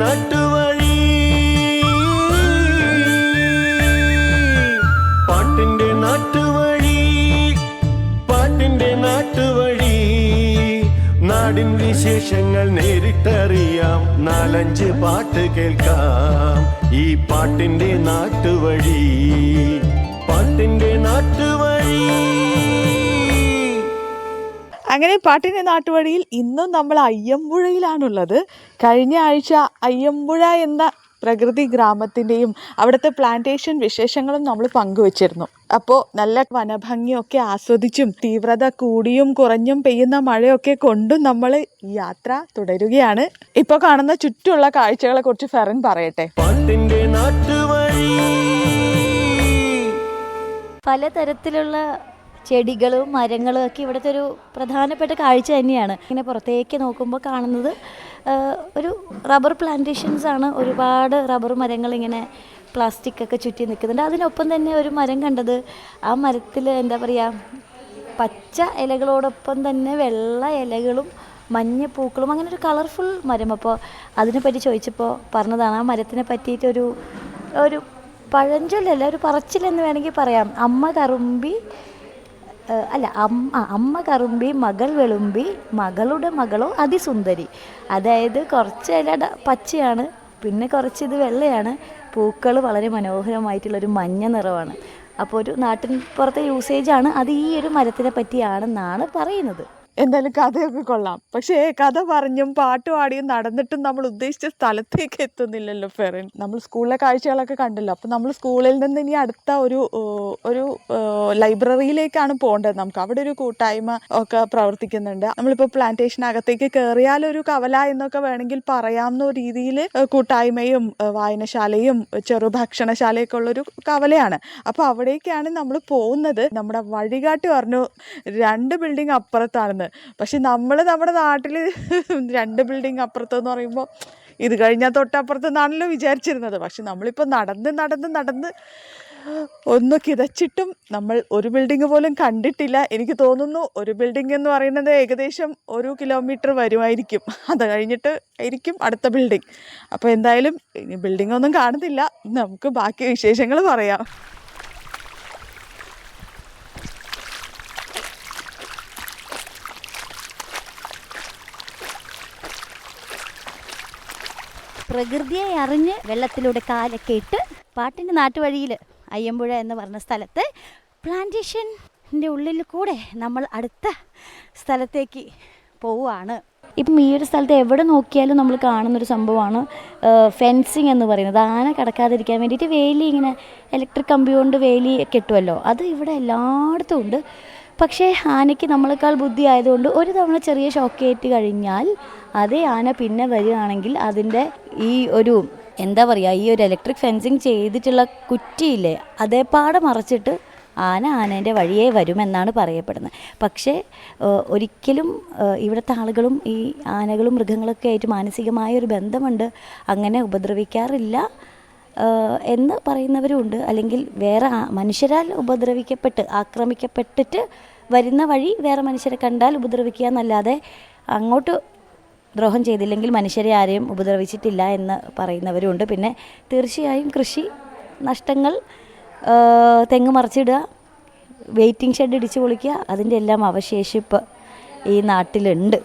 നാട്ടുവഴി പാട്ടിന്റെ നാട്ടുവഴി പാട്ടിന്റെ നാട്ടുവഴി നാടിൻ വിശേഷങ്ങൾ നേരിട്ടറിയാം നാലഞ്ച് പാട്ട് കേൾക്കാം ഈ പാട്ടിന്റെ നാട്ടുവഴി പാട്ടിന്റെ നാട്ടുവഴി. അങ്ങനെ പാട്ടിൻ്റെ നാട്ടുവഴിയിൽ ഇന്നും നമ്മൾ അയ്യമ്പുഴയിലാണുള്ളത്. കഴിഞ്ഞ ആഴ്ച അയ്യമ്പുഴ എന്ന പ്രകൃതി ഗ്രാമത്തിൻ്റെയും അവിടുത്തെ പ്ലാന്റേഷൻ വിശേഷങ്ങളും നമ്മൾ പങ്കുവച്ചിരുന്നു. അപ്പോൾ നല്ല വനഭംഗിയൊക്കെ ആസ്വദിച്ചും തീവ്രത കൂടിയും കുറഞ്ഞും പെയ്യുന്ന മഴയൊക്കെ കൊണ്ടും നമ്മൾ യാത്ര തുടരുകയാണ്. ഇപ്പോൾ കാണുന്ന ചുറ്റുമുള്ള കാഴ്ചകളെ കുറിച്ച് ഫെറൻ പറയട്ടെ. പാട്ടിന്റെ നാട്ടുവഴി പലതരത്തിലുള്ള ചെടികളും മരങ്ങളും ഒക്കെ ഇവിടുത്തെ ഒരു പ്രധാനപ്പെട്ട കാഴ്ച തന്നെയാണ്. ഇങ്ങനെ പുറത്തേക്ക് നോക്കുമ്പോൾ കാണുന്നത് ഒരു റബ്ബർ പ്ലാന്റേഷൻസ് ആണ്. ഒരുപാട് റബ്ബർ മരങ്ങൾ ഇങ്ങനെ പ്ലാസ്റ്റിക് ഒക്കെ ചുറ്റി നിൽക്കുന്നുണ്ട്. അതിനൊപ്പം തന്നെ ഒരു മരം കണ്ടത്, ആ മരത്തിൽ എന്താ പറയുക, പച്ച ഇലകളോടൊപ്പം തന്നെ വെള്ള ഇലകളും മഞ്ഞ പൂക്കളും, അങ്ങനെ ഒരു കളർഫുൾ മരം. അപ്പോൾ അതിനെപ്പറ്റി ചോദിച്ചപ്പോൾ പറഞ്ഞതാണ്, ആ മരത്തിനെ പറ്റിയിട്ടൊരു ഒരു പഴഞ്ചൊല്ലല്ല, ഒരു പറച്ചിലെന്ന് വേണമെങ്കിൽ പറയാം. അമ്മ കറുമ്പി മകൾ വെളുമ്പി മകളുടെ മകളോ അതിസുന്ദരി. അതായത് കുറച്ച് ഇല പച്ചയാണ്, പിന്നെ കുറച്ച് ഇത് വെള്ളയാണ്, പൂക്കൾ വളരെ മനോഹരമായിട്ടുള്ളൊരു മഞ്ഞ നിറമാണ്. അപ്പോൾ ഒരു നാട്ടിൻ പുറത്തെ യൂസേജാണ് അത്. ഈ ഒരു മരത്തിനെ പറ്റിയാണെന്നാണ് പറയുന്നത്. എന്തായാലും കഥയൊക്കെ കൊള്ളാം. പക്ഷേ കഥ പറഞ്ഞും പാട്ടുപാടിയും നടന്നിട്ടും നമ്മൾ ഉദ്ദേശിച്ച സ്ഥലത്തേക്ക് എത്തുന്നില്ലല്ലോ ഫെറിൻ. നമ്മൾ സ്കൂളിലെ കാഴ്ചകളൊക്കെ കണ്ടല്ലോ. അപ്പം നമ്മൾ സ്കൂളിൽ നിന്ന് ഇനി അടുത്ത ഒരു ലൈബ്രറിയിലേക്കാണ് പോകേണ്ടത്. നമുക്ക് അവിടെ ഒരു കൂട്ടായ്മ ഒക്കെ പ്രവർത്തിക്കുന്നുണ്ട്. നമ്മളിപ്പോൾ പ്ലാന്റേഷനകത്തേക്ക് കയറിയാലൊരു കവല എന്നൊക്കെ വേണമെങ്കിൽ പറയാവുന്ന രീതിയിൽ കൂട്ടായ്മയും വായനശാലയും ചെറു ഭക്ഷണശാലയൊക്കെ ഉള്ളൊരു കവലയാണ്. അപ്പോൾ അവിടേക്കാണ് നമ്മൾ പോകുന്നത്. നമ്മുടെ വഴികാട്ടി പറഞ്ഞു 2 ബിൽഡിംഗ് അപ്പുറത്താണെന്ന്. പക്ഷെ നമ്മുടെ നാട്ടിൽ 2 ബിൽഡിംഗ് അപ്പുറത്തെന്ന് പറയുമ്പോൾ ഇത് കഴിഞ്ഞാൽ തൊട്ടപ്പുറത്തെന്നാണല്ലോ വിചാരിച്ചിരുന്നത്. പക്ഷെ നമ്മളിപ്പോൾ നടന്ന് ഒന്ന് കിതച്ചിട്ടും നമ്മൾ ഒരു ബിൽഡിംഗ് പോലും കണ്ടിട്ടില്ല. എനിക്ക് തോന്നുന്നു ഒരു ബിൽഡിംഗ് എന്ന് പറയുന്നത് ഏകദേശം 1 കിലോമീറ്റർ വരുമായിരിക്കും. അത് കഴിഞ്ഞിട്ട് ആയിരിക്കും അടുത്ത ബിൽഡിംഗ്. അപ്പോൾ എന്തായാലും ഇനി ബിൽഡിംഗ് ഒന്നും കാണുന്നില്ല. നമുക്ക് ബാക്കി വിശേഷങ്ങൾ പറയാം. പ്രകൃതിയെ അറിഞ്ഞ് വെള്ളത്തിലൂടെ കാലൊക്കെ ഇട്ട് പാട്ടിൻ്റെ നാട്ടുവഴിയിൽ അയ്യമ്പുഴ എന്ന് പറഞ്ഞ സ്ഥലത്ത് പ്ലാന്റേഷൻ്റെ ഉള്ളിൽ കൂടെ നമ്മൾ അടുത്ത സ്ഥലത്തേക്ക് പോവുകയാണ്. ഇപ്പം ഈ ഒരു സ്ഥലത്ത് എവിടെ നോക്കിയാലും നമ്മൾ കാണുന്നൊരു സംഭവമാണ് ഫെൻസിങ് എന്ന് പറയുന്നത്. ആന കടക്കാതിരിക്കാൻ വേണ്ടിയിട്ട് വേലി, ഇങ്ങനെ ഇലക്ട്രിക് കമ്പി കൊണ്ട് വേലി കെട്ടുമല്ലോ, അത് ഇവിടെ എല്ലായിടത്തും ഉണ്ട്. പക്ഷേ ആനയ്ക്ക് നമ്മളെക്കാൾ ബുദ്ധി ആയതുകൊണ്ട് ഒരു തവണ ചെറിയ ഷോക്കേറ്റ് കഴിഞ്ഞാൽ അതേ ആന പിന്നെ വരികയാണെങ്കിൽ അതിൻ്റെ ഈ ഒരു എന്താ പറയുക, ഈ ഒരു ഇലക്ട്രിക് ഫെൻസിങ് ചെയ്തിട്ടുള്ള കുറ്റിയില്ലേ, അതേപ്പാടെ മറച്ചിട്ട് ആനേൻ്റെ വഴിയേ വരുമെന്നാണ് പറയപ്പെടുന്നത്. പക്ഷേ ഒരിക്കലും ഇവിടുത്തെ ആളുകളും ഈ ആനകളും മൃഗങ്ങളൊക്കെ ആയിട്ട് മാനസികമായൊരു ബന്ധമുണ്ട്, അങ്ങനെ ഉപദ്രവിക്കാറില്ല എന്ന് പറയുന്നവരുമുണ്ട്. അല്ലെങ്കിൽ വേറെ മനുഷ്യരാൽ ആക്രമിക്കപ്പെട്ടിട്ട് വരുന്ന വഴി വേറെ മനുഷ്യരെ കണ്ടാൽ ഉപദ്രവിക്കുക എന്നല്ലാതെ അങ്ങോട്ട് ദ്രോഹം ചെയ്തില്ലെങ്കിൽ മനുഷ്യരെ ആരെയും ഉപദ്രവിച്ചിട്ടില്ല എന്ന് പറയുന്നവരുമുണ്ട്. പിന്നെ തീർച്ചയായും കൃഷി നഷ്ടങ്ങൾ, തെങ്ങ് മറിച്ചിടുക, വെയിറ്റിംഗ് ഷെഡ് ഇടിച്ചു പൊളിക്കുക, അതിൻ്റെ എല്ലാം അവശേഷിപ്പ് ഈ നാട്ടിലുണ്ട്.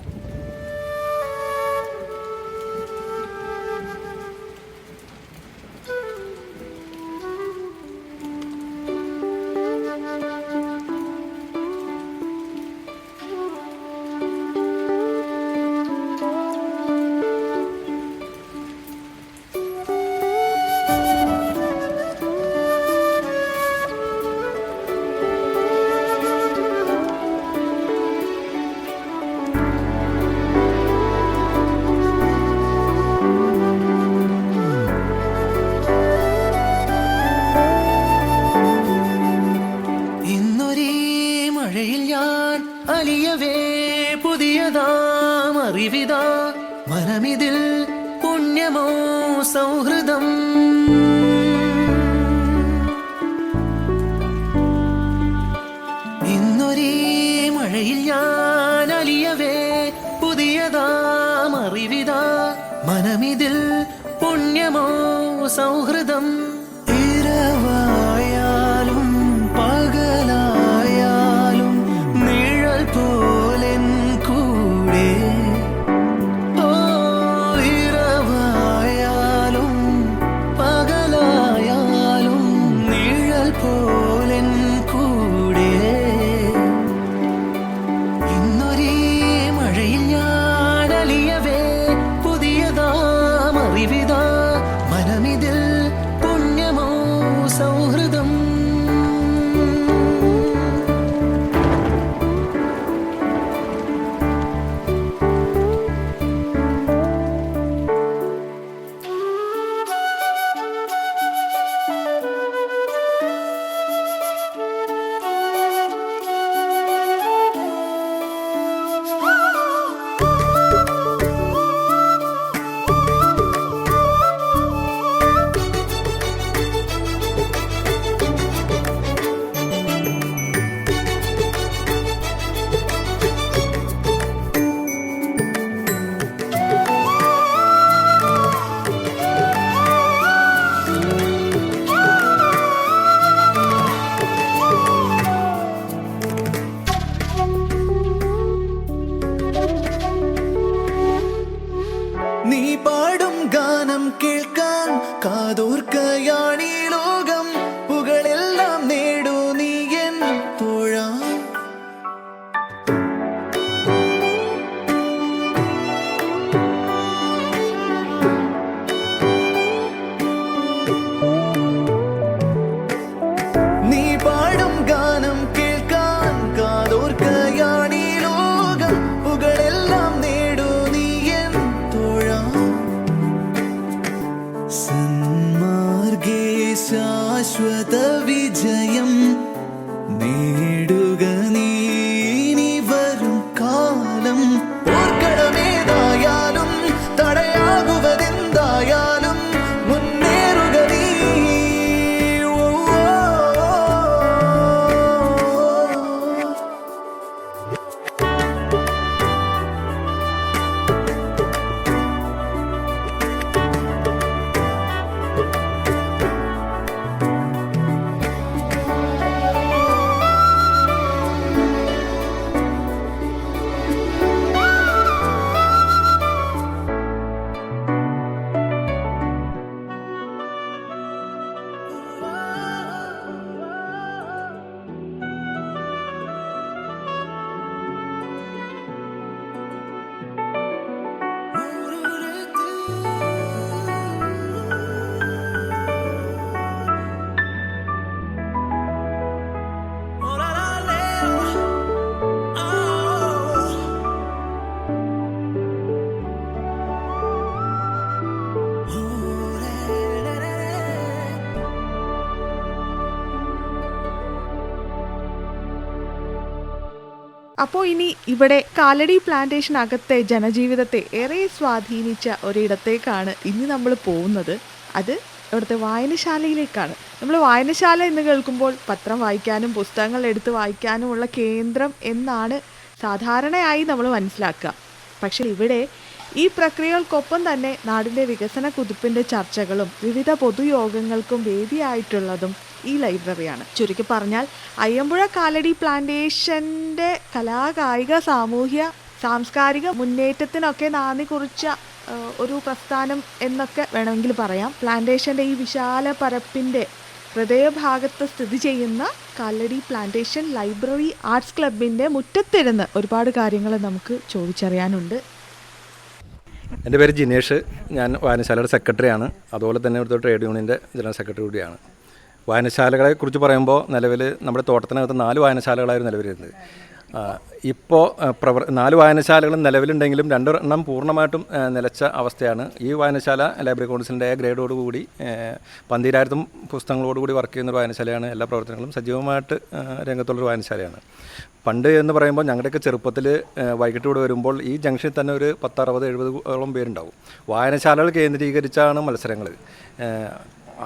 അലിയവേ പുതിയതാം അറിവിതാ മനമിതിൽ പുണ്യമോ സൗഹൃദം. ഇന്നൊരേ മഴയിൽ ഞാൻ അലിയവേ പുതിയതാം അറിവിതാ മനമിതിൽ പുണ്യമോ സൗഹൃദം. ഇരവായാലും പകലായാലും നിഴൽ പോലെൻ കൂടെ. ഓ ഇരവായാലും പകലായാലും നിഴൽ പോലെൻ കൂടെ. ഇന്നൊരേ മഴയിൽ ഞാൻ അലിയവേ പുതിയതാം അറിവിതാ മനമിതിൽ പുണ്യമോ സൗഹൃദം. നീ പാടും ഗാനം കേൾക്കാൻ കാതോർക്കയാണീ ലോകം. പുകളെല്ലാം നേടൂ നീ എൻ തോഴ. നീ പാടും ഗാനം കേൾക്കാൻ കാതോർക്കയാണീ ലോകം. പുകളെല്ലാം നേടൂ നീ എൻ തോഴ. സന്മാർഗേ ശാശ്വത വിജയം നേടുക നീ ഇനി വരും കാലം. ഓർക്കണമേതായാലും തടയാകുവതെന്തായാലും മുന്നേറുക നീ. ഓ, ഓ, ഓ. അപ്പോൾ ഇനി ഇവിടെ കാലടി പ്ലാന്റേഷനകത്തെ ജനജീവിതത്തെ ഏറെ സ്വാധീനിച്ച ഒരിടത്തേക്കാണ് ഇനി നമ്മൾ പോകുന്നത്. അത് ഇവിടുത്തെ വായനശാലയിലേക്കാണ്. നമ്മൾ വായനശാല എന്ന് കേൾക്കുമ്പോൾ പത്രം വായിക്കാനും പുസ്തകങ്ങൾ എടുത്ത് വായിക്കാനുമുള്ള കേന്ദ്രം എന്നാണ് സാധാരണയായി നമ്മൾ മനസ്സിലാക്കുക. പക്ഷേ ഇവിടെ ഈ പ്രക്രിയകൾക്കൊപ്പം തന്നെ നാടിൻ്റെ വികസന കുതിപ്പിൻ്റെ ചർച്ചകളും വിവിധ പൊതുയോഗങ്ങൾക്കും വേദിയായിട്ടുള്ളതും ഈ ലൈബ്രറിയാണ്. ചുരുക്കി പറഞ്ഞാൽ അയ്യമ്പുഴ കാലടി പ്ലാന്റേഷൻ്റെ കലാകായിക സാമൂഹ്യ സാംസ്കാരിക മുന്നേറ്റത്തിനൊക്കെ നാന്ദി കുറിച്ച ഒരു പ്രസ്ഥാനം എന്നൊക്കെ വേണമെങ്കിൽ പറയാം. പ്ലാന്റേഷൻ്റെ ഈ വിശാല പരപ്പിൻ്റെ ഹൃദയഭാഗത്ത് സ്ഥിതി ചെയ്യുന്ന കാലടി പ്ലാന്റേഷൻ ലൈബ്രറി ആർട്സ് ക്ലബിൻ്റെ മുറ്റത്തിരുന്ന് ഒരുപാട് കാര്യങ്ങൾ നമുക്ക് ചോദിച്ചറിയാനുണ്ട്. എൻ്റെ പേര് ജിനേഷ്. ഞാൻ വായനശാലയുടെ സെക്രട്ടറിയാണ്. അതുപോലെ തന്നെ ഇവിടുത്തെ ട്രേഡ് യൂണിയൻ്റെ ജനറൽ സെക്രട്ടറി കൂടിയാണ്. വായനശാലകളെ കുറിച്ച് പറയുമ്പോൾ നിലവിൽ നമ്മുടെ തോട്ടത്തിനകത്ത് 4 വായനശാലകളായിരുന്നു നിലവിലിരുന്നത്. ഇപ്പോൾ 4 വായനശാലകളും നിലവിലുണ്ടെങ്കിലും 2 എണ്ണം പൂർണ്ണമായിട്ടും നിലച്ച അവസ്ഥയാണ്. ഈ വായനശാല ലൈബ്രറി കൗൺസിലിൻ്റെ ഗ്രേഡോടുകൂടി 12,000 പുസ്തകങ്ങളോടുകൂടി വർക്ക് ചെയ്യുന്ന ഒരു വായനശാലയാണ്. എല്ലാ പ്രവർത്തനങ്ങളും സജീവമായിട്ട് രംഗത്തുള്ളൊരു വായനശാലയാണ്. പണ്ട് എന്ന് പറയുമ്പോൾ ഞങ്ങളുടെയൊക്കെ ചെറുപ്പത്തിൽ വൈകിട്ട് ഇവിടെ വരുമ്പോൾ ഈ ജംഗ്ഷനിൽ തന്നെ ഒരു 10, 60, 70 പേരുണ്ടാവും. വായനശാലകൾ കേന്ദ്രീകരിച്ചാണ് മത്സരങ്ങൾ.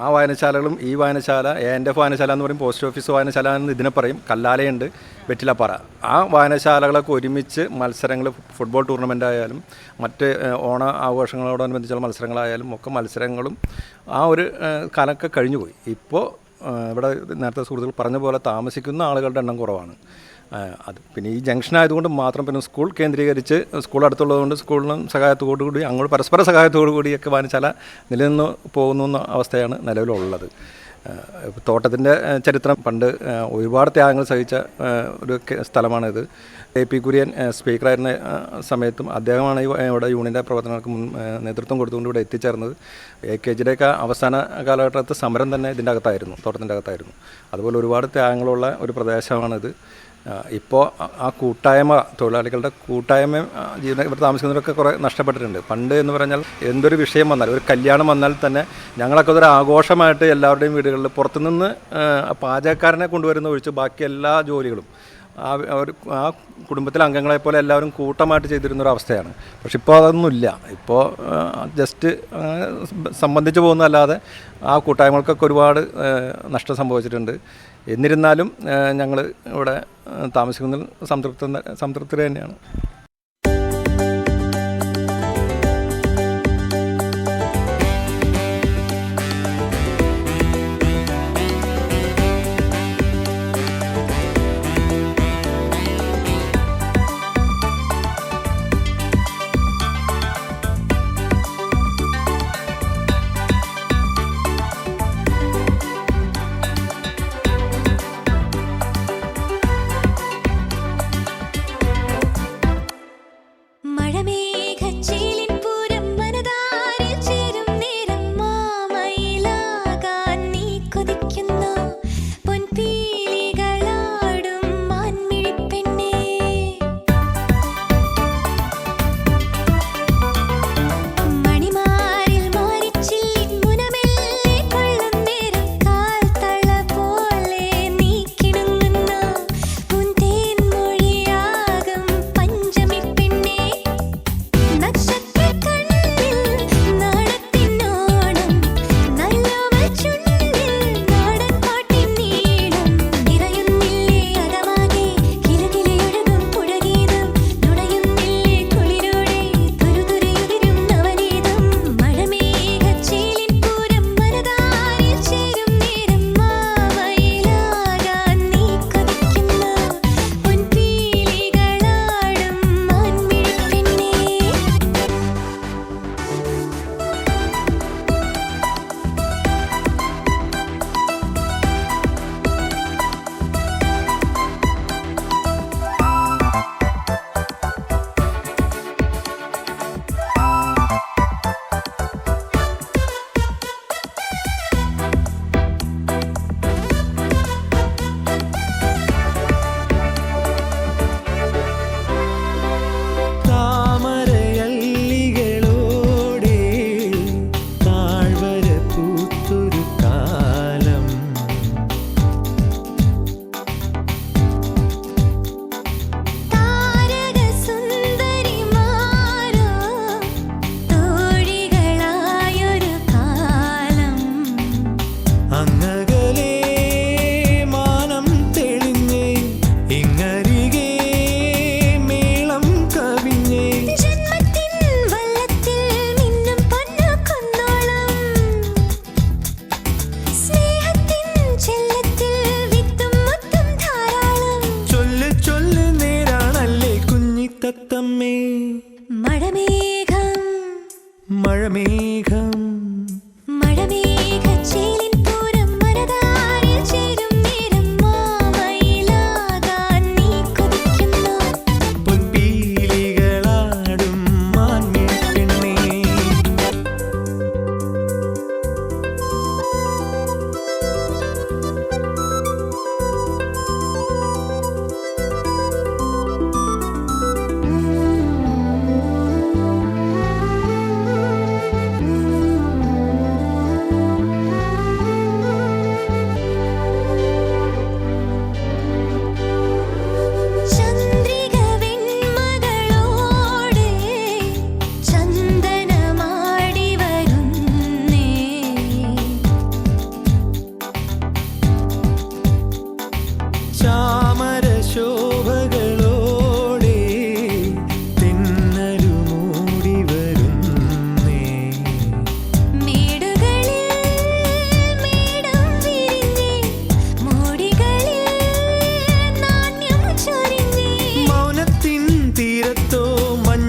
ആ വായനശാലകളും ഈ വായനശാല ANF വായനശാല എന്ന് പറയും, പോസ്റ്റ് ഓഫീസ് വായനശാല എന്ന് ഇതിനെ പറയും, കല്ലാലയുണ്ട്, വെറ്റിലപ്പാറ. ആ വായനശാലകളൊക്കെ ഒരുമിച്ച് മത്സരങ്ങൾ, ഫുട്ബോൾ ടൂർണമെൻ്റ് ആയാലും മറ്റ് ഓണ ആഘോഷങ്ങളോടനുബന്ധിച്ചുള്ള മത്സരങ്ങളായാലും ഒക്കെ മത്സരങ്ങളും ആ ഒരു കാലമൊക്കെ കഴിഞ്ഞുപോയി. ഇപ്പോൾ ഇവിടെ നേരത്തെ സുഹൃത്തുക്കൾ പറഞ്ഞ പോലെ താമസിക്കുന്ന ആളുകളുടെ എണ്ണം കുറവാണ്. അത് പിന്നെ ഈ ജംഗ്ഷൻ ആയതുകൊണ്ട് മാത്രം, പിന്നെ സ്കൂൾ കേന്ദ്രീകരിച്ച് സ്കൂൾ അടുത്തുള്ളതുകൊണ്ട് സ്കൂളിനും സഹായത്തോടു കൂടി അങ്ങോട്ട് പരസ്പര സഹായത്തോടു കൂടിയൊക്കെ വായനശാല നിലനിന്ന് പോകുന്ന അവസ്ഥയാണ് നിലവിലുള്ളത്. തോട്ടത്തിൻ്റെ ചരിത്രം പണ്ട് ഒരുപാട് ത്യാഗങ്ങൾ സഹിച്ച ഒരു സ്ഥലമാണിത്. AP കുര്യൻ സ്പീക്കറായിരുന്ന സമയത്തും അദ്ദേഹമാണ് ഇവിടെ യൂണിയൻ്റെ പ്രവർത്തനങ്ങൾക്ക് നേതൃത്വം കൊടുത്തുകൊണ്ട് ഇവിടെ എത്തിച്ചേർന്നത്. AKGയുടെയൊക്കെ അവസാന കാലഘട്ടത്തെ സമരം തന്നെ ഇതിൻ്റെ അകത്തായിരുന്നു, തോട്ടത്തിൻ്റെ അകത്തായിരുന്നു. അതുപോലെ ഒരുപാട് ത്യാഗങ്ങളുള്ള ഒരു പ്രദേശമാണിത്. ഇപ്പോൾ ആ കൂട്ടായ്മ, തൊഴിലാളികളുടെ കൂട്ടായ്മയും ഇവിടെ താമസിക്കുന്നവരൊക്കെ കുറേ നഷ്ടപ്പെട്ടിട്ടുണ്ട്. പണ്ട് എന്ന് പറഞ്ഞാൽ എന്തൊരു വിഷയം വന്നാൽ, ഒരു കല്യാണം വന്നാൽ തന്നെ ഞങ്ങളൊക്കെ അതൊരു ആഘോഷമായിട്ട് എല്ലാവരുടെയും വീടുകളിൽ പുറത്തുനിന്ന് പാചകക്കാരനെ കൊണ്ടുവരുന്ന ഒഴിച്ച് ബാക്കി എല്ലാ ജോലികളും ആ കുടുംബത്തിലെ അംഗങ്ങളെപ്പോലെ എല്ലാവരും കൂട്ടമായിട്ട് ചെയ്തിരുന്നൊരവസ്ഥയാണ്. പക്ഷെ ഇപ്പോൾ അതൊന്നുമില്ല. ഇപ്പോൾ ജസ്റ്റ് സംബന്ധിച്ച് പോകുന്നതല്ലാതെ ആ കൂട്ടായ്മകൾക്കൊക്കെ ഒരുപാട് നഷ്ടം സംഭവിച്ചിട്ടുണ്ട്. എന്നിരുന്നാലും ഞങ്ങൾ ഇവിടെ താമസിക്കുന്നതിൽ സംതൃപ്തി തന്നെയാണ്.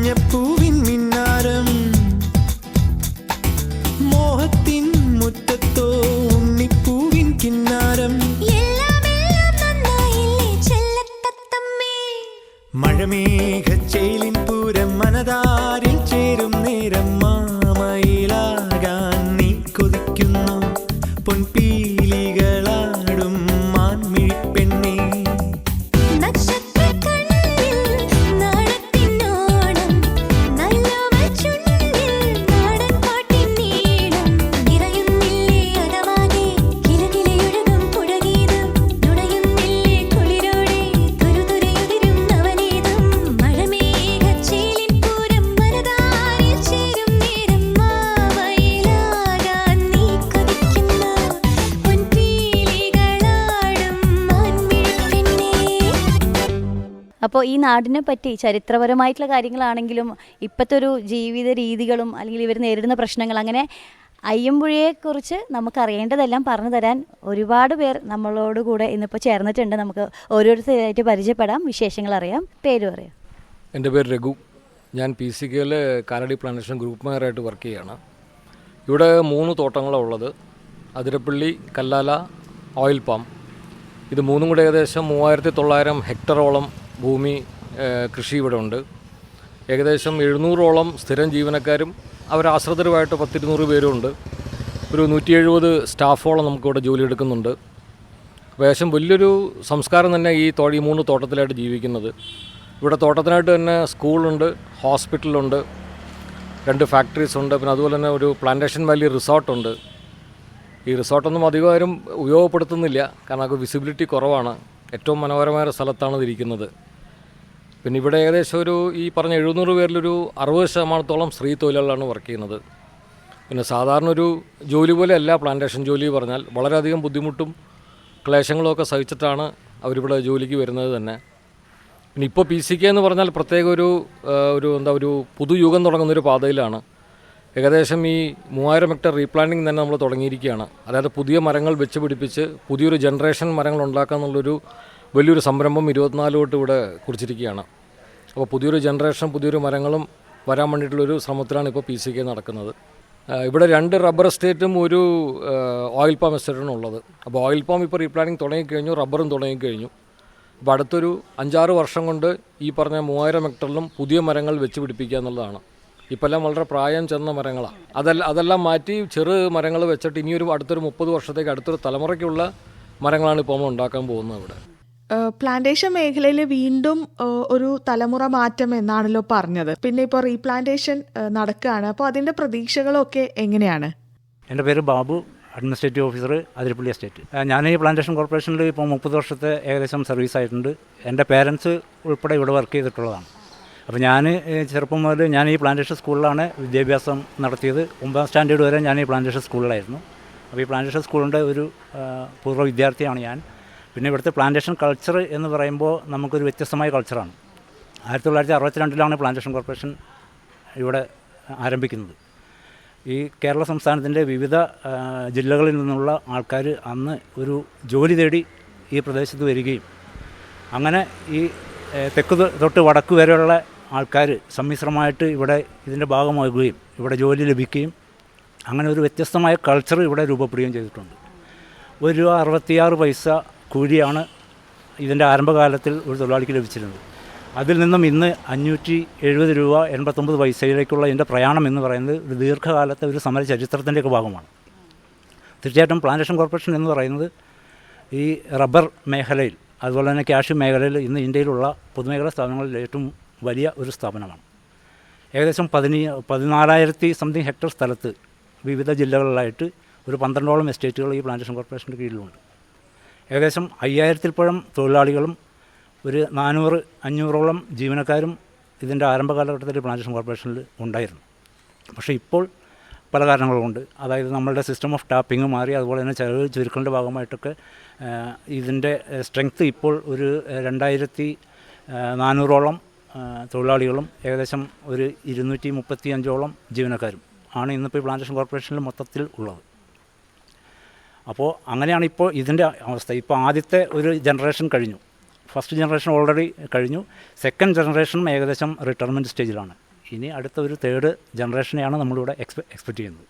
മഞ്ഞപ്പൂവിൻ മിന്നാരം മോഹത്തിൻ മുറ്റത്തോ ഉണ്ണിപ്പൂവിൻ കിന്നാരം മഴമേഘച്ചെയിലിൻ പൂരം മനതാരിൽ ചേരും നേരം മാമയിലാകാൻ നീ കൊതിക്കുന്നു പൊൻപീലികളാടും മാൻമിഴിപ്പെണ്ണേ അപ്പോൾ ഈ നാടിനെ പറ്റി ചരിത്രപരമായിട്ടുള്ള കാര്യങ്ങളാണെങ്കിലും ഇപ്പോഴത്തെ ഒരു ജീവിത രീതികളും അല്ലെങ്കിൽ ഇവർ നേരിടുന്ന പ്രശ്നങ്ങൾ അങ്ങനെ അയ്യമ്പുഴയെക്കുറിച്ച് നമുക്കറിയേണ്ടതെല്ലാം പറഞ്ഞു തരാൻ ഒരുപാട് പേർ നമ്മളോട് കൂടെ ഇന്നിപ്പോൾ ചേർന്നിട്ടുണ്ട്. നമുക്ക് ഓരോരുത്തരായിട്ട് പരിചയപ്പെടാം, വിശേഷങ്ങൾ അറിയാം. പേര് പറയാം. എൻ്റെ പേര് രഘു. ഞാൻ PCKയിൽ കാലടി പ്ലാന്റേഷൻ ഗ്രൂപ്പ് മേയറായിട്ട് വർക്ക് ചെയ്യുകയാണ്. ഇവിടെ 3 തോട്ടങ്ങളാണ് ഉള്ളത്. Athirappilly, Kallala, oil palm. ഇത് മൂന്നും കൂടെ ഏകദേശം 3900 ഹെക്ടറോളം ഭൂമി കൃഷി ഇവിടെ ഉണ്ട്. ഏകദേശം 700ഓളം സ്ഥിരം ജീവനക്കാരും അവരാശ്രിതരുമായിട്ട് 10-200 പേരുണ്ട്. ഒരു 170 സ്റ്റാഫോളം നമുക്കിവിടെ ജോലി എടുക്കുന്നുണ്ട്. ഏകദേശം വലിയൊരു സംസ്കാരം തന്നെ ഈ 3 തോട്ടത്തിലായിട്ട് ജീവിക്കുന്നത്. ഇവിടെ തോട്ടത്തിനായിട്ട് തന്നെ സ്കൂളുണ്ട്, ഹോസ്പിറ്റലുണ്ട്, 2 ഫാക്ടറീസ് ഉണ്ട്. പിന്നെ അതുപോലെ തന്നെ ഒരു പ്ലാന്റേഷൻ വാലി റിസോർട്ടുണ്ട്. ഈ റിസോർട്ടൊന്നും അധികം ആരും ഉപയോഗപ്പെടുത്തുന്നില്ല, കാരണം അത് വിസിബിലിറ്റി കുറവാണ്. ഏറ്റവും മനോഹരമായ സ്ഥലത്താണ് ഇതിരിക്കുന്നത്. പിന്നെ ഇവിടെ ഏകദേശം ഒരു ഈ പറഞ്ഞ 700 പേരിലൊരു 60% സ്ത്രീ തൊഴിലാളികളാണ് വർക്ക് ചെയ്യുന്നത്. പിന്നെ സാധാരണ ഒരു ജോലി പോലെയല്ല പ്ലാന്റേഷൻ ജോലി പറഞ്ഞാൽ. വളരെയധികം ബുദ്ധിമുട്ടും ക്ലേശങ്ങളുമൊക്കെ സഹിച്ചിട്ടാണ് അവരിവിടെ ജോലിക്ക് വരുന്നത് തന്നെ. പിന്നെ ഇപ്പോൾ PCK എന്ന് പറഞ്ഞാൽ പ്രത്യേക ഒരു പുതുയുഗം തുടങ്ങുന്നൊരു പാതയിലാണ്. ഏകദേശം ഈ 3000 ഹെക്ടർ റീപ്ലാന്റിങ് തന്നെ നമ്മൾ തുടങ്ങിയിരിക്കുകയാണ്. അതായത് പുതിയ മരങ്ങൾ വെച്ച് പിടിപ്പിച്ച് പുതിയൊരു ജനറേഷൻ മരങ്ങൾ ഉണ്ടാക്കുക എന്നുള്ളൊരു വലിയൊരു സംരംഭം 24 തൊട്ട് ഇവിടെ കുറിച്ചിരിക്കുകയാണ്. അപ്പോൾ പുതിയൊരു ജനറേഷൻ, പുതിയൊരു മരങ്ങളും വരാൻ വേണ്ടിയിട്ടുള്ളൊരു ശ്രമത്തിലാണ് ഇപ്പോൾ PCK നടക്കുന്നത്. ഇവിടെ 2 റബ്ബർ എസ്റ്റേറ്റും ഒരു ഓയിൽ പാം എസ്റ്റേറ്റാണ് ഉള്ളത്. അപ്പോൾ ഓയിൽ പാം ഇപ്പോൾ റീപ്ലാന്റിങ് തുടങ്ങിക്കഴിഞ്ഞു, റബ്ബറും തുടങ്ങിക്കഴിഞ്ഞു. അപ്പോൾ അടുത്തൊരു 5-6 വർഷം കൊണ്ട് ഈ പറഞ്ഞ 3000 ഹെക്ടറിലും പുതിയ മരങ്ങൾ വെച്ച് പിടിപ്പിക്കുക എന്നുള്ളതാണ്. ഇപ്പോൾ എല്ലാം വളരെ പ്രായം ചെന്ന മരങ്ങളാണ്. അതെല്ലാം മാറ്റി ചെറു മരങ്ങൾ വെച്ചിട്ട് ഇനിയൊരു അടുത്തൊരു 30 വർഷത്തേക്ക് അടുത്തൊരു തലമുറയ്ക്കുള്ള മരങ്ങളാണ് ഇപ്പോൾ നമ്മൾ ഉണ്ടാക്കാൻ പോകുന്നത് ഇവിടെ. പ്ലാന്റേഷൻ മേഖലയിൽ വീണ്ടും ഒരു തലമുറ മാറ്റം എന്നാണല്ലോ പറഞ്ഞത്. പിന്നെ ഇപ്പോൾ റീപ്ലാന്റേഷൻ നടക്കുകയാണ്. അപ്പോൾ അതിൻ്റെ പ്രതീക്ഷകളൊക്കെ എങ്ങനെയാണ്? എൻ്റെ പേര് Babu, administrative officer, Athirappilly estate. ഞാൻ ഈ പ്ലാന്റേഷൻ കോർപ്പറേഷനിൽ ഇപ്പോൾ 30 വർഷത്തെ ഏകദേശം സർവീസ് ആയിട്ടുണ്ട്. എൻ്റെ പേരൻസ് ഉൾപ്പെടെ ഇവിടെ വർക്ക് ചെയ്തിട്ടുള്ളതാണ്. അപ്പോൾ ഞാൻ ചെറുപ്പം മുതൽ ഞാൻ ഈ പ്ലാന്റേഷൻ സ്കൂളിലാണ് വിദ്യാഭ്യാസം നടത്തിയത്. 9ാം സ്റ്റാൻഡേർഡ് വരെ ഞാൻ ഈ പ്ലാന്റേഷൻ സ്കൂളിലായിരുന്നു. അപ്പോൾ ഈ പ്ലാന്റേഷൻ സ്കൂളിൻ്റെ ഒരു പൂർവ്വ വിദ്യാർത്ഥിയാണ് ഞാൻ. പിന്നെ ഇവിടുത്തെ പ്ലാന്റേഷൻ കൾച്ചർ എന്ന് പറയുമ്പോൾ നമുക്കൊരു വ്യത്യസ്തമായ കൾച്ചറാണ്. 1962 പ്ലാന്റേഷൻ കോർപ്പറേഷൻ ഇവിടെ ആരംഭിക്കുന്നത്. ഈ കേരള സംസ്ഥാനത്തിൻ്റെ വിവിധ ജില്ലകളിൽ നിന്നുള്ള ആൾക്കാർ അന്ന് ഒരു ജോലി തേടി ഈ പ്രദേശത്ത് വരികയും അങ്ങനെ ഈ തെക്ക് തൊട്ട് വടക്ക് വരെയുള്ള ആൾക്കാർ സമ്മിശ്രമായിട്ട് ഇവിടെ ഇതിൻ്റെ ഭാഗമാകുകയും ഇവിടെ ജോലി ലഭിക്കുകയും അങ്ങനെ ഒരു വ്യത്യസ്തമായ കൾച്ചർ ഇവിടെ രൂപപ്പെടുകയും ചെയ്തിട്ടുണ്ട്. ₹1.66 കൂലിയാണ് ഇതിൻ്റെ ആരംഭകാലത്തിൽ ഒരു തൊഴിലാളിക്ക് ലഭിച്ചിരുന്നത്. അതിൽ നിന്നും ഇന്ന് ₹570.89 ഇതിൻ്റെ പ്രയാണം എന്ന് പറയുന്നത് ഒരു ദീർഘകാലത്തെ ഒരു സമര ചരിത്രത്തിൻ്റെയൊക്കെ ഭാഗമാണ്. തീർച്ചയായിട്ടും പ്ലാന്റേഷൻ കോർപ്പറേഷൻ എന്ന് പറയുന്നത് ഈ റബ്ബർ മേഖലയിൽ അതുപോലെ തന്നെ കാഷ്യൂ മേഖലയിൽ ഇന്ന് ഇന്ത്യയിലുള്ള പൊതുമേഖലാ സ്ഥാപനങ്ങളിൽ ഏറ്റവും വലിയ ഒരു സ്ഥാപനമാണ്. ഏകദേശം 14,000 സംതിങ് ഹെക്ടർ സ്ഥലത്ത് വിവിധ ജില്ലകളിലായിട്ട് ഒരു 12ഓളം എസ്റ്റേറ്റുകൾ ഈ പ്ലാന്റേഷൻ കോർപ്പറേഷൻ്റെ കീഴിലുണ്ട്. ഏകദേശം 5000-ൽ പരം തൊഴിലാളികളും ഒരു 400-500ഓളം ജീവനക്കാരും ഇതിൻ്റെ ആരംഭ കാലഘട്ടത്തിൽ പ്ലാന്റേഷൻ കോർപ്പറേഷനിൽ ഉണ്ടായിരുന്നു. പക്ഷേ ഇപ്പോൾ പല കാരണങ്ങളുണ്ട്. അതായത് നമ്മളുടെ സിസ്റ്റം ഓഫ് ടാപ്പിംഗ് മാറി, അതുപോലെ തന്നെ ചെലവ് ചുരുക്കലിൻ്റെ ഭാഗമായിട്ടൊക്കെ ഇതിൻ്റെ സ്ട്രെങ്ത്ത് ഇപ്പോൾ ഒരു 2400ഓളം തൊഴിലാളികളും ഏകദേശം ഒരു 235ഓളം ജീവനക്കാരും ആണ് ഇന്നിപ്പോൾ ഈ പ്ലാന്റേഷൻ കോർപ്പറേഷനിൽ മൊത്തത്തിൽ ഉള്ളത്. അപ്പോൾ അങ്ങനെയാണ് ഇപ്പോൾ ഇതിൻ്റെ അവസ്ഥ. ഇപ്പോൾ ആദ്യത്തെ ഒരു ജനറേഷൻ കഴിഞ്ഞു, ഫസ്റ്റ് ജനറേഷൻ ഓൾറെഡി കഴിഞ്ഞു. സെക്കൻഡ് ജനറേഷനും ഏകദേശം റിട്ടയർമെൻറ്റ് സ്റ്റേജിലാണ്. ഇനി അടുത്ത ഒരു 3rd ജനറേഷനെയാണ് നമ്മളിവിടെ എക്സ്പെക്റ്റ് ചെയ്യുന്നത്.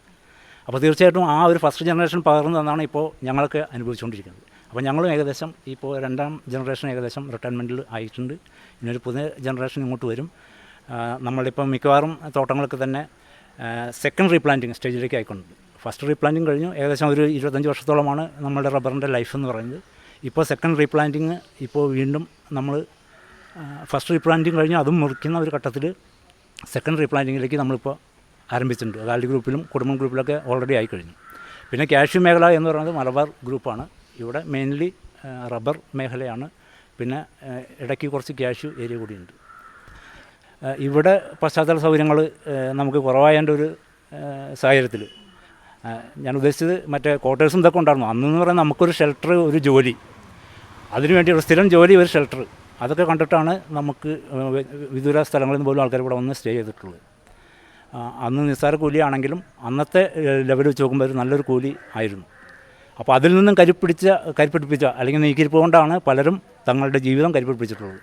അപ്പോൾ തീർച്ചയായിട്ടും ആ ഒരു ഫസ്റ്റ് ജനറേഷൻ പകർന്നു തന്നാണ് ഇപ്പോൾ ഞങ്ങൾക്ക് അനുഭവിച്ചുകൊണ്ടിരിക്കുന്നത്. അപ്പോൾ ഞങ്ങളും ഏകദേശം ഇപ്പോൾ 2ാം ജനറേഷൻ ഏകദേശം റിട്ടയർമെൻറ്റിൽ ആയിട്ടുണ്ട്. ഇനിയൊരു പുതിയ ജനറേഷൻ ഇങ്ങോട്ട് വരും. നമ്മളിപ്പം മിക്കവാറും തോട്ടങ്ങളൊക്കെ തന്നെ സെക്കൻഡ് റീപ്ലാന്റിങ് സ്റ്റേജിലേക്ക് ആയിക്കൊണ്ടുണ്ട്. ഫസ്റ്റ് റീപ്ലാന്റിങ് കഴിഞ്ഞു, ഏകദേശം ഒരു 25 വർഷത്തോളമാണ് നമ്മുടെ റബ്ബറിൻ്റെ ലൈഫ് എന്ന് പറയുന്നത്. ഇപ്പോൾ സെക്കൻഡ് റീപ്ലാന്റിങ് ഇപ്പോൾ വീണ്ടും നമ്മൾ ഫസ്റ്റ് റീപ്ലാന്റിങ് കഴിഞ്ഞ് അതും മുറിക്കുന്ന ഒരു ഘട്ടത്തിൽ സെക്കൻഡ് റീപ്ലാന്റിങ്ങിലേക്ക് നമ്മളിപ്പോൾ ആരംഭിച്ചിട്ടുണ്ട്. അദാലി ഗ്രൂപ്പിലും കുടുംബം ഗ്രൂപ്പിലൊക്കെ ഓൾറെഡി ആയിക്കഴിഞ്ഞു. പിന്നെ കാഷ്യൂ മേഖല എന്ന് പറയുന്നത് മലബാർ ഗ്രൂപ്പാണ്. ഇവിടെ മെയിൻലി റബ്ബർ മേഖലയാണ്. പിന്നെ ഇടയ്ക്ക് കുറച്ച് കാഷ്യൂ ഏരിയ കൂടിയുണ്ട്. ഇവിടെ പശ്ചാത്തല സൗകര്യങ്ങൾ നമുക്ക് കുറവായതിൻ്റെ ഒരു സാഹചര്യത്തിൽ ഞാൻ ഉദ്ദേശിച്ചത് മറ്റേ ക്വാർട്ടേഴ്സും ഇതൊക്കെ ഉണ്ടായിരുന്നു. അന്നെന്ന് പറയുന്നത് നമുക്കൊരു ഷെൽട്ടർ, ഒരു ജോലി, അതിനുവേണ്ടി ഒരു സ്ഥിരം ജോലി, ഒരു ഷെൽട്ടർ, അതൊക്കെ കണ്ടിട്ടാണ് നമുക്ക് വിദൂര സ്ഥലങ്ങളിൽ നിന്ന് പോലും ആൾക്കാർ ഇവിടെ വന്ന് സ്റ്റേ ചെയ്തിട്ടുള്ളത്. അന്ന് നിസ്സാര കൂലിയാണെങ്കിലും അന്നത്തെ ലെവൽ വെച്ച് നോക്കുമ്പോൾ ഒരു നല്ലൊരു കൂലി ആയിരുന്നു. അപ്പോൾ അതിൽ നിന്നും കരിപ്പിടിപ്പിച്ച അല്ലെങ്കിൽ നീക്കിരിപ്പ് കൊണ്ടാണ് പലരും തങ്ങളുടെ ജീവിതം കരിപ്പിടിപ്പിച്ചിട്ടുള്ളത്.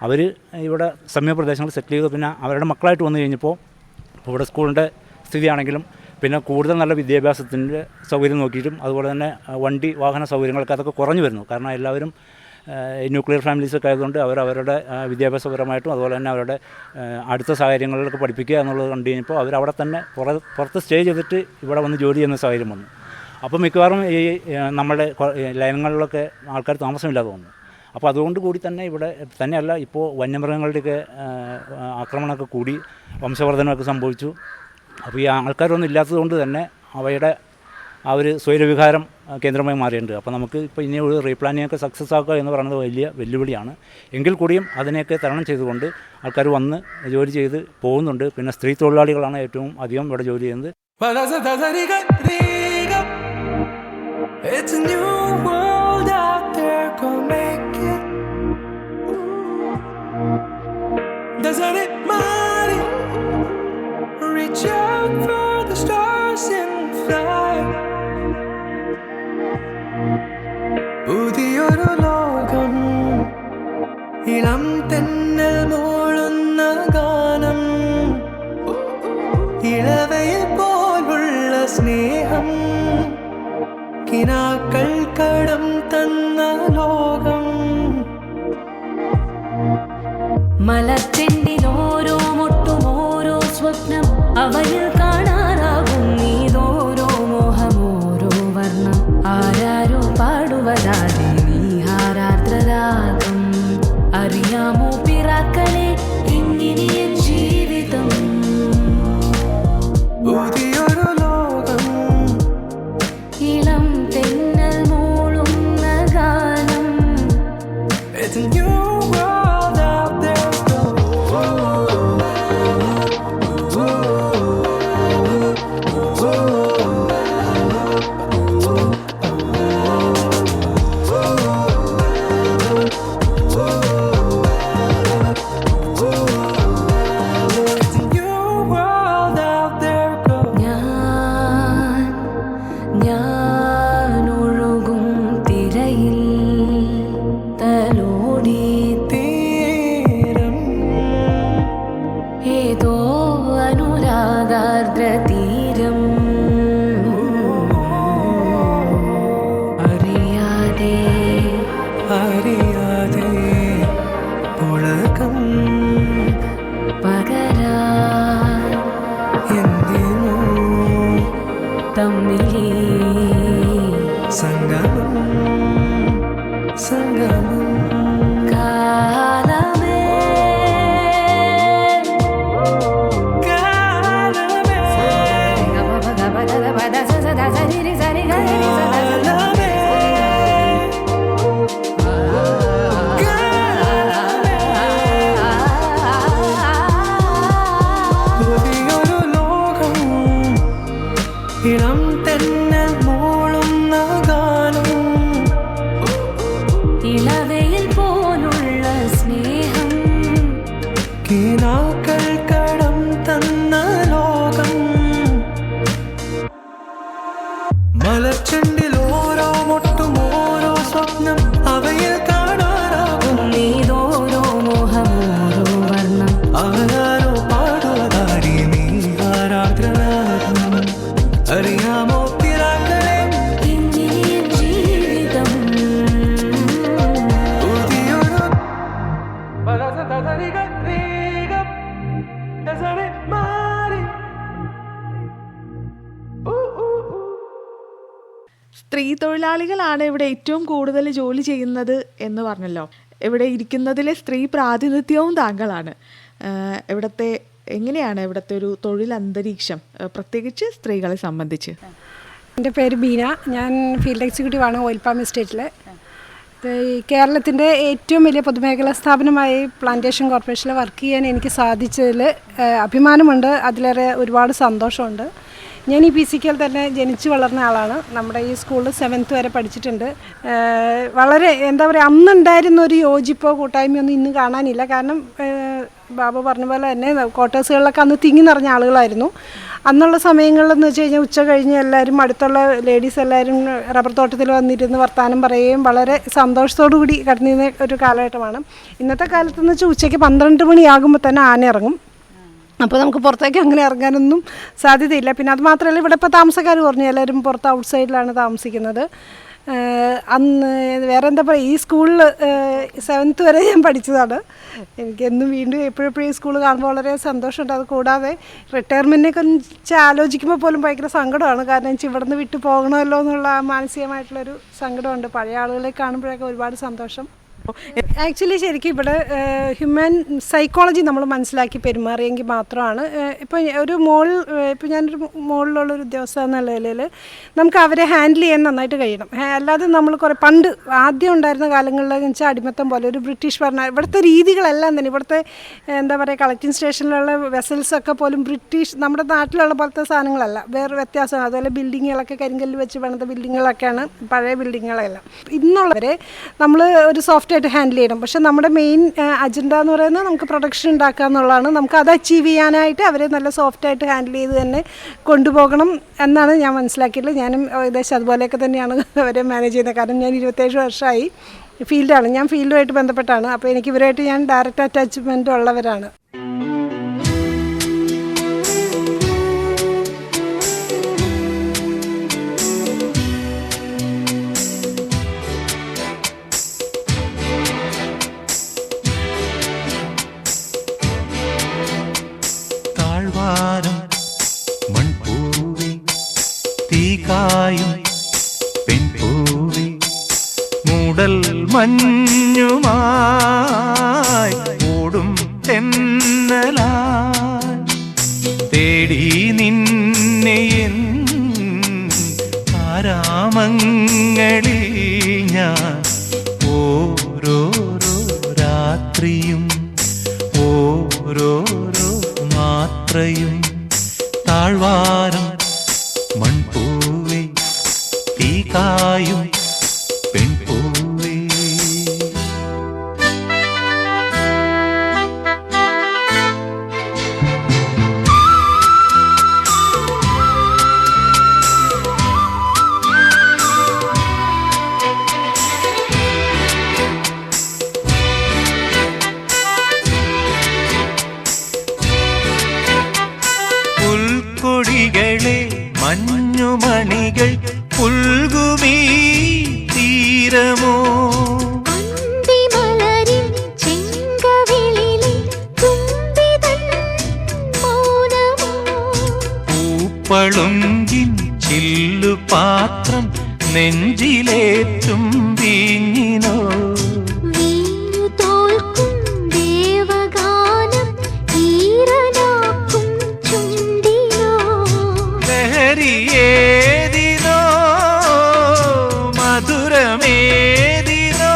അവർ ഇവിടെ സമീപ പ്രദേശങ്ങളിൽ സെറ്റിൽ ചെയ്തു. പിന്നെ അവരുടെ മക്കളായിട്ട് വന്നു കഴിഞ്ഞപ്പോൾ ഇപ്പോൾ ഇവിടെ സ്കൂളിൻ്റെ സ്ഥിതിയാണെങ്കിലും പിന്നെ കൂടുതൽ നല്ല വിദ്യാഭ്യാസത്തിൻ്റെ സൗകര്യം നോക്കിയിട്ടും അതുപോലെ തന്നെ വണ്ടി വാഹന സൗകര്യങ്ങളൊക്കെ അതൊക്കെ കുറഞ്ഞു വരുന്നു. കാരണം എല്ലാവരും ന്യൂക്ലിയർ ഫാമിലീസൊക്കെ ആയതുകൊണ്ട് അവരവരുടെ വിദ്യാഭ്യാസപരമായിട്ടും അതുപോലെ തന്നെ അവരുടെ അടുത്ത സാഹചര്യങ്ങളിലൊക്കെ പഠിപ്പിക്കുക എന്നുള്ളത് കണ്ടു കഴിഞ്ഞപ്പോൾ അവരവിടെ തന്നെ പുറത്ത് സ്റ്റേ ചെയ്തിട്ട് ഇവിടെ വന്ന് ജോലി ചെയ്യുന്ന സാഹചര്യം വന്നു. അപ്പോൾ മിക്കവാറും ഈ നമ്മുടെ ലയനങ്ങളിലൊക്കെ ആൾക്കാർ താമസമില്ലാതെ വന്നു. അപ്പോൾ അതുകൊണ്ട് കൂടി തന്നെ ഇവിടെ തന്നെയല്ല, ഇപ്പോൾ വന്യമൃഗങ്ങളുടെയൊക്കെ ആക്രമണമൊക്കെ കൂടി വംശവർദ്ധനമൊക്കെ സംഭവിച്ചു. അപ്പോൾ ഈ ആൾക്കാരൊന്നും ഇല്ലാത്തത് കൊണ്ട് തന്നെ അവയുടെ ആ ഒരു സ്വൈരവികാരം കേന്ദ്രമായി മാറിയിട്ടുണ്ട്. അപ്പോൾ നമുക്ക് ഇപ്പോൾ ഇനി ഒരു റീപ്ലാനിങ് ഒക്കെ സക്സസ് ആക്കുക എന്ന് പറയുന്നത് വലിയ വെല്ലുവിളിയാണ്. എങ്കിൽ കൂടിയും അതിനെയൊക്കെ തരണം ചെയ്തുകൊണ്ട് ആൾക്കാർ വന്ന് ജോലി ചെയ്ത് പോകുന്നുണ്ട്. പിന്നെ സ്ത്രീ തൊഴിലാളികളാണ് ഏറ്റവും അധികം ഇവിടെ ജോലി ചെയ്യുന്നത്. It's a new world out there, go make it. Doesn't it matter? Reach out for the stars and fly. പുതിയൊരു ലോകം, ഇളം തെന്നൽ മൂളുന്ന ഗാനം, ഇളവയിൽ പോലുള്ള സ്നേഹം, കിനാക്കൾ കടം തന്ന ലോകം. മലച്ചെണ്ടിൽ ഓരോ മുട്ടും ഓരോ സ്വപ്നം, അവയിൽ കാണാറാകും നീതോരോ മോഹം, ഓരോ വർണ്ണം, ആരാരോ പാടുവതാതെ നീ ഹാരാർദ്രരാഗം. അറിയാമോ പിറാക്കളെ എങ്ങനെയ ജീവിതം? പുതിയൊരു ലോകം, ഇളം തെന്നൽ മൂളുന്ന ഗാനം. it's a new world out there, go. It's a new world out there, go. ഞാൻ ഒഴുകും തിരയിൽ തലോടി തീരം ഏതോ അനുരാഗാർദ്ര തീരം. അറിയാതെ അറിയാതെ പുളകം പകരാൻ എന്തിനോ തമ്മിലേ സംഗമം സംഗമം. കാലമേ കാലമേ സ്ത്രീ തൊഴിലാളികളാണ് ഇവിടെ ഏറ്റവും കൂടുതൽ ജോലി ചെയ്യുന്നത് എന്ന് പറഞ്ഞല്ലോ. ഇവിടെ ഇരിക്കുന്നതിലെ സ്ത്രീ പ്രാതിനിധ്യവും താങ്കളാണ്. എങ്ങനെയാണ് ഇവിടുത്തെ ഒരു തൊഴിൽ അന്തരീക്ഷം, പ്രത്യേകിച്ച് സ്ത്രീകളെ സംബന്ധിച്ച്? എൻ്റെ പേര് ബീന. ഞാൻ ഫീൽഡ് എക്സിക്യൂട്ടീവാണ് ഓയിൽ പാം എസ്റ്റേറ്റിൽ. കേരളത്തിൻ്റെ ഏറ്റവും വലിയ പൊതുമേഖലാ സ്ഥാപനമായി പ്ലാന്റേഷൻ കോർപ്പറേഷനിൽ വർക്ക് ചെയ്യാൻ എനിക്ക് സാധിച്ചതിൽ അഭിമാനമുണ്ട്. അതിലേറെ ഒരുപാട് സന്തോഷമുണ്ട്. ഞാൻ ഈ PCKൽ തന്നെ ജനിച്ചു വളർന്ന ആളാണ്. നമ്മുടെ ഈ സ്കൂളിൽ 7th വരെ പഠിച്ചിട്ടുണ്ട്. വളരെ എന്താ പറയുക, അന്നുണ്ടായിരുന്ന ഒരു യോജിപ്പോ കൂട്ടായ്മയൊന്നും ഇന്ന് കാണാനില്ല. കാരണം ബാബു പറഞ്ഞ പോലെ തന്നെ ക്വാർട്ടേഴ്സുകളിലൊക്കെ അന്ന് തിങ്ങി നിറഞ്ഞ ആളുകളായിരുന്നു. അന്നുള്ള സമയങ്ങളിലെന്ന് വെച്ച് കഴിഞ്ഞാൽ ഉച്ച കഴിഞ്ഞ് എല്ലാവരും അടുത്തുള്ള ലേഡീസ് എല്ലാവരും റബ്ബർ തോട്ടത്തിൽ വന്നിരുന്ന് വർത്തമാനം പറയുകയും വളരെ സന്തോഷത്തോടു കൂടി കടന്നിരുന്ന ഒരു കാലഘട്ടമാണ്. ഇന്നത്തെ കാലത്തെന്ന് വെച്ചാൽ ഉച്ചയ്ക്ക് 12 മണിയാകുമ്പോൾ തന്നെ ആന ഇറങ്ങും. അപ്പോൾ നമുക്ക് പുറത്തേക്ക് അങ്ങനെ ഇറങ്ങാനൊന്നും സാധ്യതയില്ല. പിന്നെ അത് മാത്രമല്ല, ഇവിടെ ഇപ്പോൾ താമസക്കാർ കുറഞ്ഞു, എല്ലാവരും പുറത്ത് ഔട്ട് സൈഡിലാണ് താമസിക്കുന്നത്. അന്ന് വേറെ എന്താ പറയുക, ഈ സ്കൂളിൽ 7th വരെ ഞാൻ പഠിച്ചതാണ്. എനിക്കെന്നും വീണ്ടും എപ്പോഴെപ്പോഴും ഈ സ്കൂൾ കാണുമ്പോൾ വളരെ സന്തോഷമുണ്ട്. അത് കൂടാതെ റിട്ടയർമെൻറ്റിനെ കുറിച്ച് ആലോചിക്കുമ്പോൾ പോലും ഭയങ്കര സങ്കടമാണ്. കാരണം വെച്ചാൽ ഇവിടെ നിന്ന് വിട്ടു പോകണമല്ലോ എന്നുള്ള മാനസികമായിട്ടുള്ളൊരു സങ്കടമുണ്ട്. പഴയ ആളുകളെ കാണുമ്പോഴൊക്കെ ഒരുപാട് സന്തോഷം. ആക്ച്വലി ശരിക്കും ഇവിടെ ഹ്യൂമൻ സൈക്കോളജി നമ്മൾ മനസ്സിലാക്കി പെരുമാറിയെങ്കിൽ മാത്രമാണ് ഇപ്പോൾ ഇപ്പോൾ ഞാനൊരു മോളിലുള്ളൊരു ഉദ്യോഗസ്ഥ എന്ന നിലയിൽ നമുക്ക് അവരെ ഹാൻഡിൽ ചെയ്യാൻ നന്നായിട്ട് കഴിയണം. അല്ലാതെ നമ്മൾ പണ്ട് ആദ്യം ഉണ്ടായിരുന്ന കാലങ്ങളിലെന്ന് വെച്ചാൽ അടിമത്തം പോലെ ഒരു ബ്രിട്ടീഷ് ഭരണ, ഇവിടുത്തെ രീതികളെല്ലാം തന്നെ, ഇവിടുത്തെ എന്താ പറയുക, കളക്റ്റിംഗ് സ്റ്റേഷനിലുള്ള വെസൽസൊക്കെ പോലും ബ്രിട്ടീഷ്, നമ്മുടെ നാട്ടിലുള്ള പോലത്തെ സാധനങ്ങളല്ല, വേറെ വ്യത്യാസമാണ്. അതുപോലെ ബിൽഡിങ്ങുകളൊക്കെ കരിങ്കല്ല് വെച്ച് പണിത ബിൽഡിങ്ങുകളൊക്കെയാണ് പഴയ ബിൽഡിങ്ങുകളെല്ലാം. ഇന്നുള്ളവരെ നമ്മൾ ഒരു സോഫ്റ്റ് ആയിട്ട് ഹാൻഡിൽ ചെയ്യണം. പക്ഷെ നമ്മുടെ മെയിൻ അജണ്ട എന്ന് പറയുന്നത് നമുക്ക് പ്രൊഡക്ഷൻ ഉണ്ടാക്കുക എന്നുള്ളതാണ്. നമുക്ക് അത് അച്ചീവ് ചെയ്യാനായിട്ട് അവരെ നല്ല സോഫ്റ്റായിട്ട് ഹാൻഡിൽ ചെയ്ത് തന്നെ കൊണ്ടുപോകണം എന്നാണ് ഞാൻ മനസ്സിലാക്കിയിട്ടുള്ളത്. ഞാനും ഏകദേശം അതുപോലെയൊക്കെ തന്നെയാണ് അവരെ മാനേജ് ചെയ്യുന്നത്. കാരണം ഞാൻ 27 വർഷമായി ഫീൽഡാണ്, ഞാൻ ഫീൽഡുമായിട്ട് ബന്ധപ്പെട്ടാണ്. അപ്പോൾ എനിക്ക് ഇവരായിട്ട് ഞാൻ ഡയറക്റ്റ് അറ്റാച്ച്മെൻ്റ് ഉള്ളവരാണ്. മൺപൂവി തീകായും പെൺപൂവി മൂടൽ മഞ്ഞുമായി ഓടും തെന്നലായി തേടി നിന്നെ ആരാമങ്ങളിൽ ഞാൻ ഓരോരോ രാത്രിയും ഓരോരോ മാത്രയും താഴ്വാരം മൺപൂവി തീകായും പെൺപൂവി. പുൽക്കൊടികളെ മഞ്ഞുമണികൾ പുൽകുമീ തീരമോ പൂപ്പളുങ്കിൻ ചില്ലുപാത്രം നെഞ്ചിലേറ്റും വീഞ്ഞിനോ ഏതിനോ മധുരമേതിനോ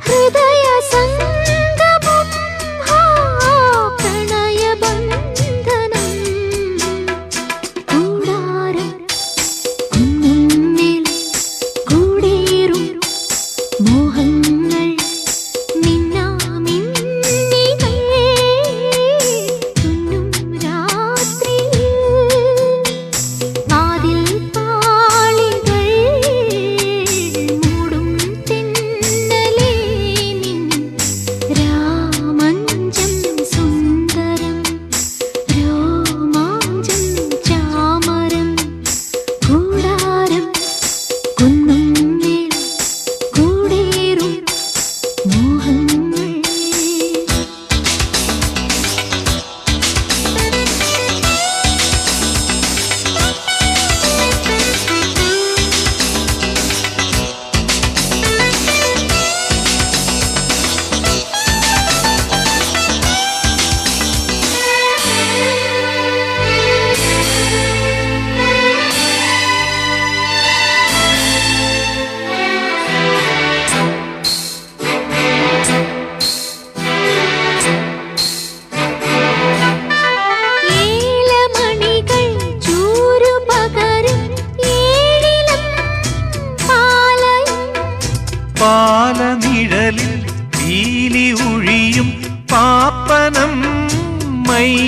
ഹൃദയ സംഗമം പ്രണയബന്ധനം കൂടാരം കുന്നിൽ കൂടേറും മോഹങ്ങൾ മിന്നാമിന്നികൾ തുന്നും രാത്രിയിൽ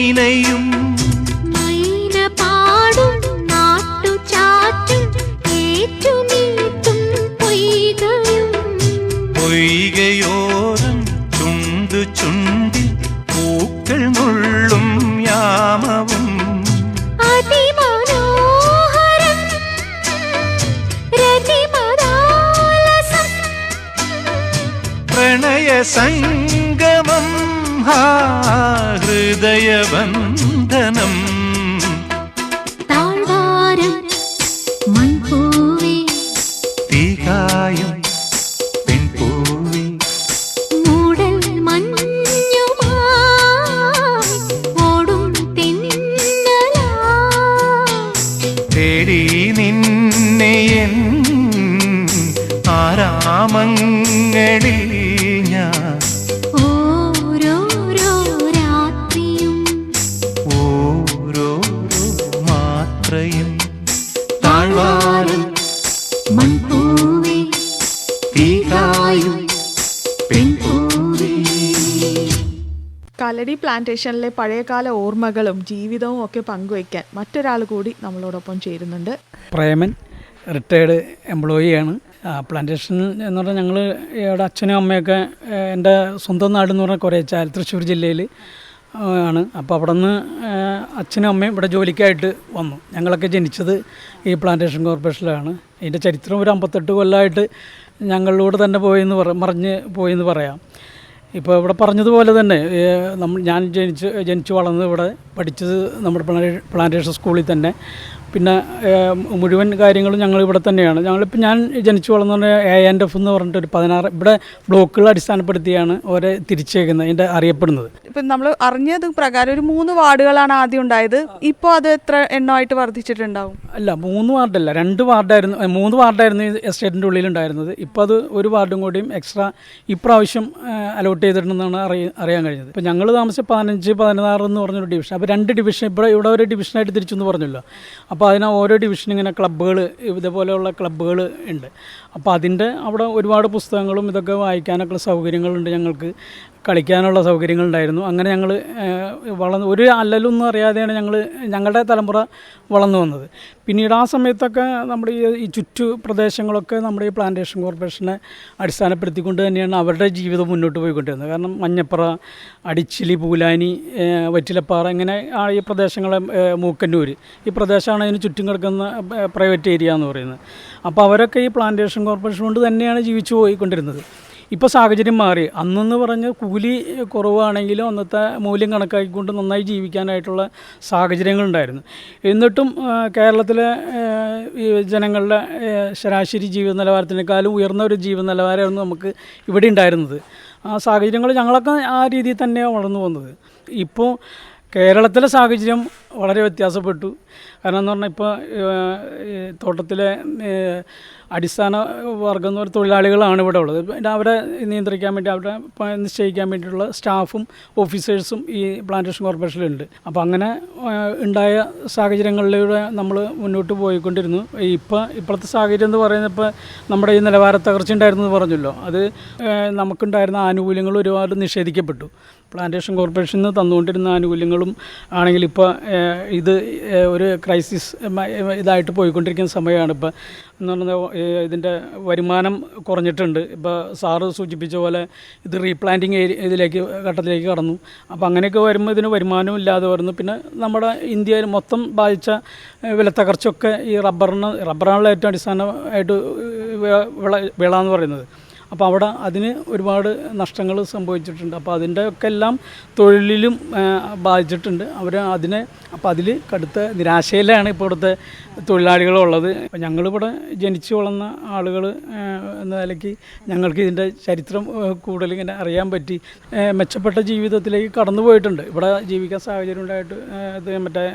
മീനയും മൈന പാടും നാട്ടുചാറ്റും ഏറ്റുനീട്ടും പൊയ്കയും പൊയ്കയോരം ചുണ്ടു ചുണ്ടിൽ പൂക്കൾ നുള്ളും യാമവും അതിമനോഹരം രതിമദാലസം പ്രണയ സംഗമം ഹൃദയബന്ധനം താഴ്വാരം മൺപൂവേ തീകായും പെൺപൂവി മൂടൽ മഞ്ഞുമായി ഓടും തെന്നലാ തേടി നിന്നെ എൻ ആരാമങ്ങളിൽ ഞാൻ ഓരോരോ രാത്രിയും ഓരോ മാത്രയും താഴ്വാരം മൺപൂവേ തീകായും പെൺപൂവി കാലടി പ്ലാന്റേഷനിലെ പഴയകാല ഓർമ്മകളും ജീവിതവും ഒക്കെ പങ്കുവയ്ക്കാൻ മറ്റൊരാൾ കൂടി നമ്മളോടൊപ്പം ചേരുന്നുണ്ട്. പ്രേമൻ റിട്ടയേർഡ് എംപ്ലോയിയാണ്. പ്ലാന്റേഷൻ എന്ന് പറഞ്ഞാൽ ഞങ്ങൾ ഇവിടെ അച്ഛനും അമ്മയൊക്കെ എൻ്റെ സ്വന്തം നാടെന്ന് പറഞ്ഞാൽ കുറേച്ചാൽ തൃശ്ശൂർ ജില്ലയിൽ ആണ്. അപ്പോൾ അവിടെ നിന്ന് അച്ഛനും അമ്മയും ഇവിടെ ജോലിക്കായിട്ട് വന്നു. ഞങ്ങളൊക്കെ ജനിച്ചത് ഈ പ്ലാന്റേഷൻ കോർപ്പറേഷനിലാണ്. ഇതിൻ്റെ ചരിത്രം ഒരു 58 കൊല്ലമായിട്ട് ഞങ്ങളിലൂടെ തന്നെ മറിഞ്ഞ് പോയെന്ന് പറയാം. ഇപ്പോൾ ഇവിടെ പറഞ്ഞതുപോലെ തന്നെ ഞാൻ ജനിച്ചു വളർന്നത് ഇവിടെ, പഠിച്ചത് നമ്മുടെ പ്ലാന്റേഷൻ സ്കൂളിൽ തന്നെ. പിന്നെ മുഴുവൻ കാര്യങ്ങളും ഞങ്ങൾ ഇവിടെ തന്നെയാണ്. ഞാൻ ജനിച്ചു വളർന്ന ANF എന്ന് പറഞ്ഞിട്ടൊരു 16 ഇവിടെ ബ്ലോക്കുകൾ അടിസ്ഥാനപ്പെടുത്തിയാണ് ഓരോ തിരിച്ചേക്കുന്നത് ഇതിൻ്റെ അറിയപ്പെടുന്നത്. ഇപ്പം നമ്മൾ അറിഞ്ഞത് പ്രകാരം ഒരു 3 വാർഡുകളാണ് ആദ്യം ഉണ്ടായത്. ഇപ്പോൾ അത് എത്ര എണ്ണമായിട്ട് വർദ്ധിച്ചിട്ടുണ്ടാവും? അല്ല, 3 വാർഡല്ല, 2 വാർഡായിരുന്നു, 3 വാർഡായിരുന്നു ഈ എസ്റ്റേറ്റിൻ്റെ ഉള്ളിലുണ്ടായിരുന്നത്. ഇപ്പോൾ അത് ഒരു വാർഡും കൂടിയും എക്സ്ട്രാ ഇപ്രാവശ്യം അലോട്ട് ചെയ്തിട്ടുണ്ടെന്നാണ് അറിയാൻ കഴിഞ്ഞത്. ഇപ്പോൾ ഞങ്ങൾ താമസിച്ച 15, 16 എന്ന് പറഞ്ഞൊരു ഡിവിഷൻ. അപ്പോൾ 2 ഡിവിഷൻ ഇവിടെ ഒരു ഡിവിഷനായിട്ട് തിരിച്ചു എന്ന് പറഞ്ഞല്ലോ. അപ്പോൾ അതിന് ഓരോ ഡിവിഷനും ഇങ്ങനെ ക്ലബ്ബുകൾ, ഇതേപോലെയുള്ള ക്ലബ്ബുകൾ ഉണ്ട്. അപ്പോൾ അതിൻ്റെ അവിടെ ഒരുപാട് പുസ്തകങ്ങളും ഇതൊക്കെ വായിക്കാനൊക്കെ സൗകര്യങ്ങളുണ്ട്. ഞങ്ങൾക്ക് കളിക്കാനുള്ള സൗകര്യങ്ങളുണ്ടായിരുന്നു. അങ്ങനെ ഞങ്ങൾ ഒരു അല്ലലൊന്നും അറിയാതെയാണ് ഞങ്ങളുടെ തലമുറ വളർന്നു വന്നത്. പിന്നീട് ആ സമയത്തൊക്കെ നമ്മുടെ ഈ ചുറ്റു പ്രദേശങ്ങളൊക്കെ നമ്മുടെ ഈ പ്ലാന്റേഷൻ കോർപ്പറേഷനെ അടിസ്ഥാനപ്പെടുത്തിക്കൊണ്ട് തന്നെയാണ് അവരുടെ ജീവിതം മുന്നോട്ട് പോയിക്കൊണ്ടിരുന്നത്. കാരണം മഞ്ഞപ്പുറ, അടിച്ചിലി, പൂലാനി, വറ്റിലപ്പാറ, ഇങ്ങനെ ഈ പ്രദേശങ്ങളെ, മൂക്കന്നൂർ, ഈ പ്രദേശമാണ് അതിന് ചുറ്റും കിടക്കുന്ന പ്രൈവറ്റ് ഏരിയ എന്ന് പറയുന്നത്. അപ്പോൾ അവരൊക്കെ ഈ പ്ലാന്റേഷൻ കോർപ്പറേഷൻ കൊണ്ട് തന്നെയാണ് ജീവിച്ചു പോയിക്കൊണ്ടിരുന്നത്. ഇപ്പോൾ സാഹചര്യം മാറി. അന്നെന്ന് പറഞ്ഞ് കൂലി കുറവാണെങ്കിലും അന്നത്തെ മൂല്യം കണക്കാക്കിക്കൊണ്ട് നന്നായി ജീവിക്കാനായിട്ടുള്ള സാഹചര്യങ്ങളുണ്ടായിരുന്നു. എന്നിട്ടും കേരളത്തിലെ ഈ ജനങ്ങളുടെ ശരാശരി ജീവിത നിലവാരത്തിനേക്കാളും ഉയർന്ന ഒരു ജീവിത നിലവാരമായിരുന്നു നമുക്ക് ഇവിടെ ഉണ്ടായിരുന്നത്. ആ സാഹചര്യങ്ങൾ ഞങ്ങളൊക്കെ ആ രീതിയിൽ തന്നെയാണ് വളർന്നു വന്നത്. ഇപ്പോൾ കേരളത്തിലെ സാഹചര്യം വളരെ വ്യത്യാസപ്പെട്ടു. കാരണം എന്ന് പറഞ്ഞാൽ ഇപ്പോൾ തോട്ടത്തിലെ അടിസ്ഥാന വർഗ്ഗം എന്ന് പറയുന്ന തൊഴിലാളികളാണ് ഇവിടെ ഉള്ളത്. പിന്നെ അവരെ നിയന്ത്രിക്കാൻ വേണ്ടി, അവരെ നിശ്ചയിക്കാൻ വേണ്ടിയിട്ടുള്ള സ്റ്റാഫും ഓഫീസേഴ്സും ഈ പ്ലാന്റേഷൻ കോർപ്പറേഷനിലുണ്ട്. അപ്പോൾ അങ്ങനെ ഉണ്ടായ സാഹചര്യങ്ങളിലൂടെ നമ്മൾ മുന്നോട്ട് പോയിക്കൊണ്ടിരുന്നു. ഇപ്പോഴത്തെ സാഹചര്യം എന്ന് പറയുന്നത്, ഇപ്പോൾ നമ്മുടെ ഈ നിലവാര തകർച്ച ഉണ്ടായിരുന്നു എന്ന് പറഞ്ഞല്ലോ, അത് നമുക്കുണ്ടായിരുന്ന ആനുകൂല്യങ്ങൾ ഒരുപാട് നിഷേധിക്കപ്പെട്ടു. പ്ലാന്റേഷൻ കോർപ്പറേഷന് തന്നുകൊണ്ടിരുന്ന ആനുകൂല്യങ്ങളും ആണെങ്കിൽ ഇപ്പോൾ ഇത് ഒരു ക്രൈസിസ് ഇതായിട്ട് പോയിക്കൊണ്ടിരിക്കുന്ന സമയമാണ്. ഇപ്പോൾ എന്ന് പറഞ്ഞാൽ ഇതിൻ്റെ വരുമാനം കുറഞ്ഞിട്ടുണ്ട്. ഇപ്പോൾ സാറ് സൂചിപ്പിച്ച പോലെ ഇത് റീപ്ലാന്റിങ് ഘട്ടത്തിലേക്ക് കടന്നു. അപ്പോൾ അങ്ങനെയൊക്കെ വരുമ്പോൾ ഇതിന് വരുമാനം ഇല്ലാതെ വരുന്നു. പിന്നെ നമ്മുടെ ഇന്ത്യയിൽ മൊത്തം ബാധിച്ച വിലത്തകർച്ചയൊക്കെ ഈ റബ്ബറാണല്ലോ ഏറ്റവും അടിസ്ഥാനമായിട്ട് വിള എന്ന് പറയുന്നത്. അപ്പോൾ അവിടെ അതിന് ഒരുപാട് നഷ്ടങ്ങൾ സംഭവിച്ചിട്ടുണ്ട്. അപ്പോൾ അതിൻ്റെ ഒക്കെ എല്ലാം തൊഴിലിലും ബാധിച്ചിട്ടുണ്ട് അപ്പോൾ അതിൽ കടുത്ത നിരാശയിലാണ് ഇപ്പോൾ ഇവിടുത്തെ തൊഴിലാളികളുള്ളത്. അപ്പോൾ ഞങ്ങളിവിടെ ജനിച്ചു വളർന്ന ആളുകൾ എന്ന നിലയ്ക്ക് ഞങ്ങൾക്ക് ഇതിൻ്റെ ചരിത്രം കൂടുതൽ ഇങ്ങനെ അറിയാൻ പറ്റി. മെച്ചപ്പെട്ട ജീവിതത്തിലേക്ക് കടന്നു പോയിട്ടുണ്ട്. ഇവിടെ ജീവിക്കാൻ സാഹചര്യം ഉണ്ടായിട്ട് മറ്റേ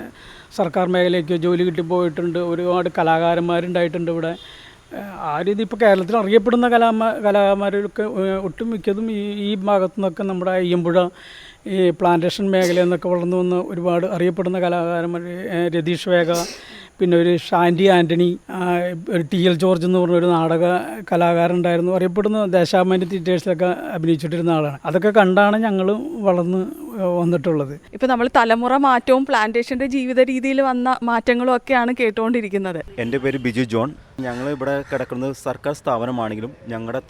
സർക്കാർ മേഖലയ്ക്ക് ജോലി കിട്ടിപ്പോയിട്ടുണ്ട്. ഒരുപാട് കലാകാരന്മാരുണ്ടായിട്ടുണ്ട് ഇവിടെ. ആ രീതി ഇപ്പോൾ കേരളത്തിൽ അറിയപ്പെടുന്ന കലാകാരന്മാരൊക്കെ ഒട്ടുമിക്കതും ഈ ഭാഗത്തു നിന്നൊക്കെ നമ്മുടെ അയ്യമ്പുഴ, ഈ പ്ലാന്റേഷൻ മേഖലയിൽ നിന്നൊക്കെ വളർന്നു വന്ന ഒരുപാട് അറിയപ്പെടുന്ന കലാകാരന്മാർ, രതീഷ് വേഗ, പിന്നെ ഒരു ഷാൻഡി ആൻ്റണി, ഒരു TL ജോർജ് എന്ന് പറഞ്ഞൊരു നാടക കലാകാരനുണ്ടായിരുന്നു. അറിയപ്പെടുന്ന ദേശാഭിമാനി തിയേറ്റേഴ്സിലൊക്കെ അഭിനയിച്ചിട്ടിരുന്ന ആളാണ്. അതൊക്കെ കണ്ടാണ് ഞങ്ങൾ വളർന്ന് വന്നിട്ടുള്ളത്. ഇപ്പം നമ്മൾ തലമുറ മാറ്റവും പ്ലാന്റേഷൻ്റെ ജീവിത രീതിയിൽ വന്ന മാറ്റങ്ങളും ഒക്കെയാണ് കേട്ടുകൊണ്ടിരിക്കുന്നത്. എൻ്റെ പേര് ബിജു ജോൺ. ഞങ്ങൾ ഇവിടെ കിടക്കുന്നത് സർക്കാർ സ്ഥാപനമാണെങ്കിലും ഞങ്ങളുടെ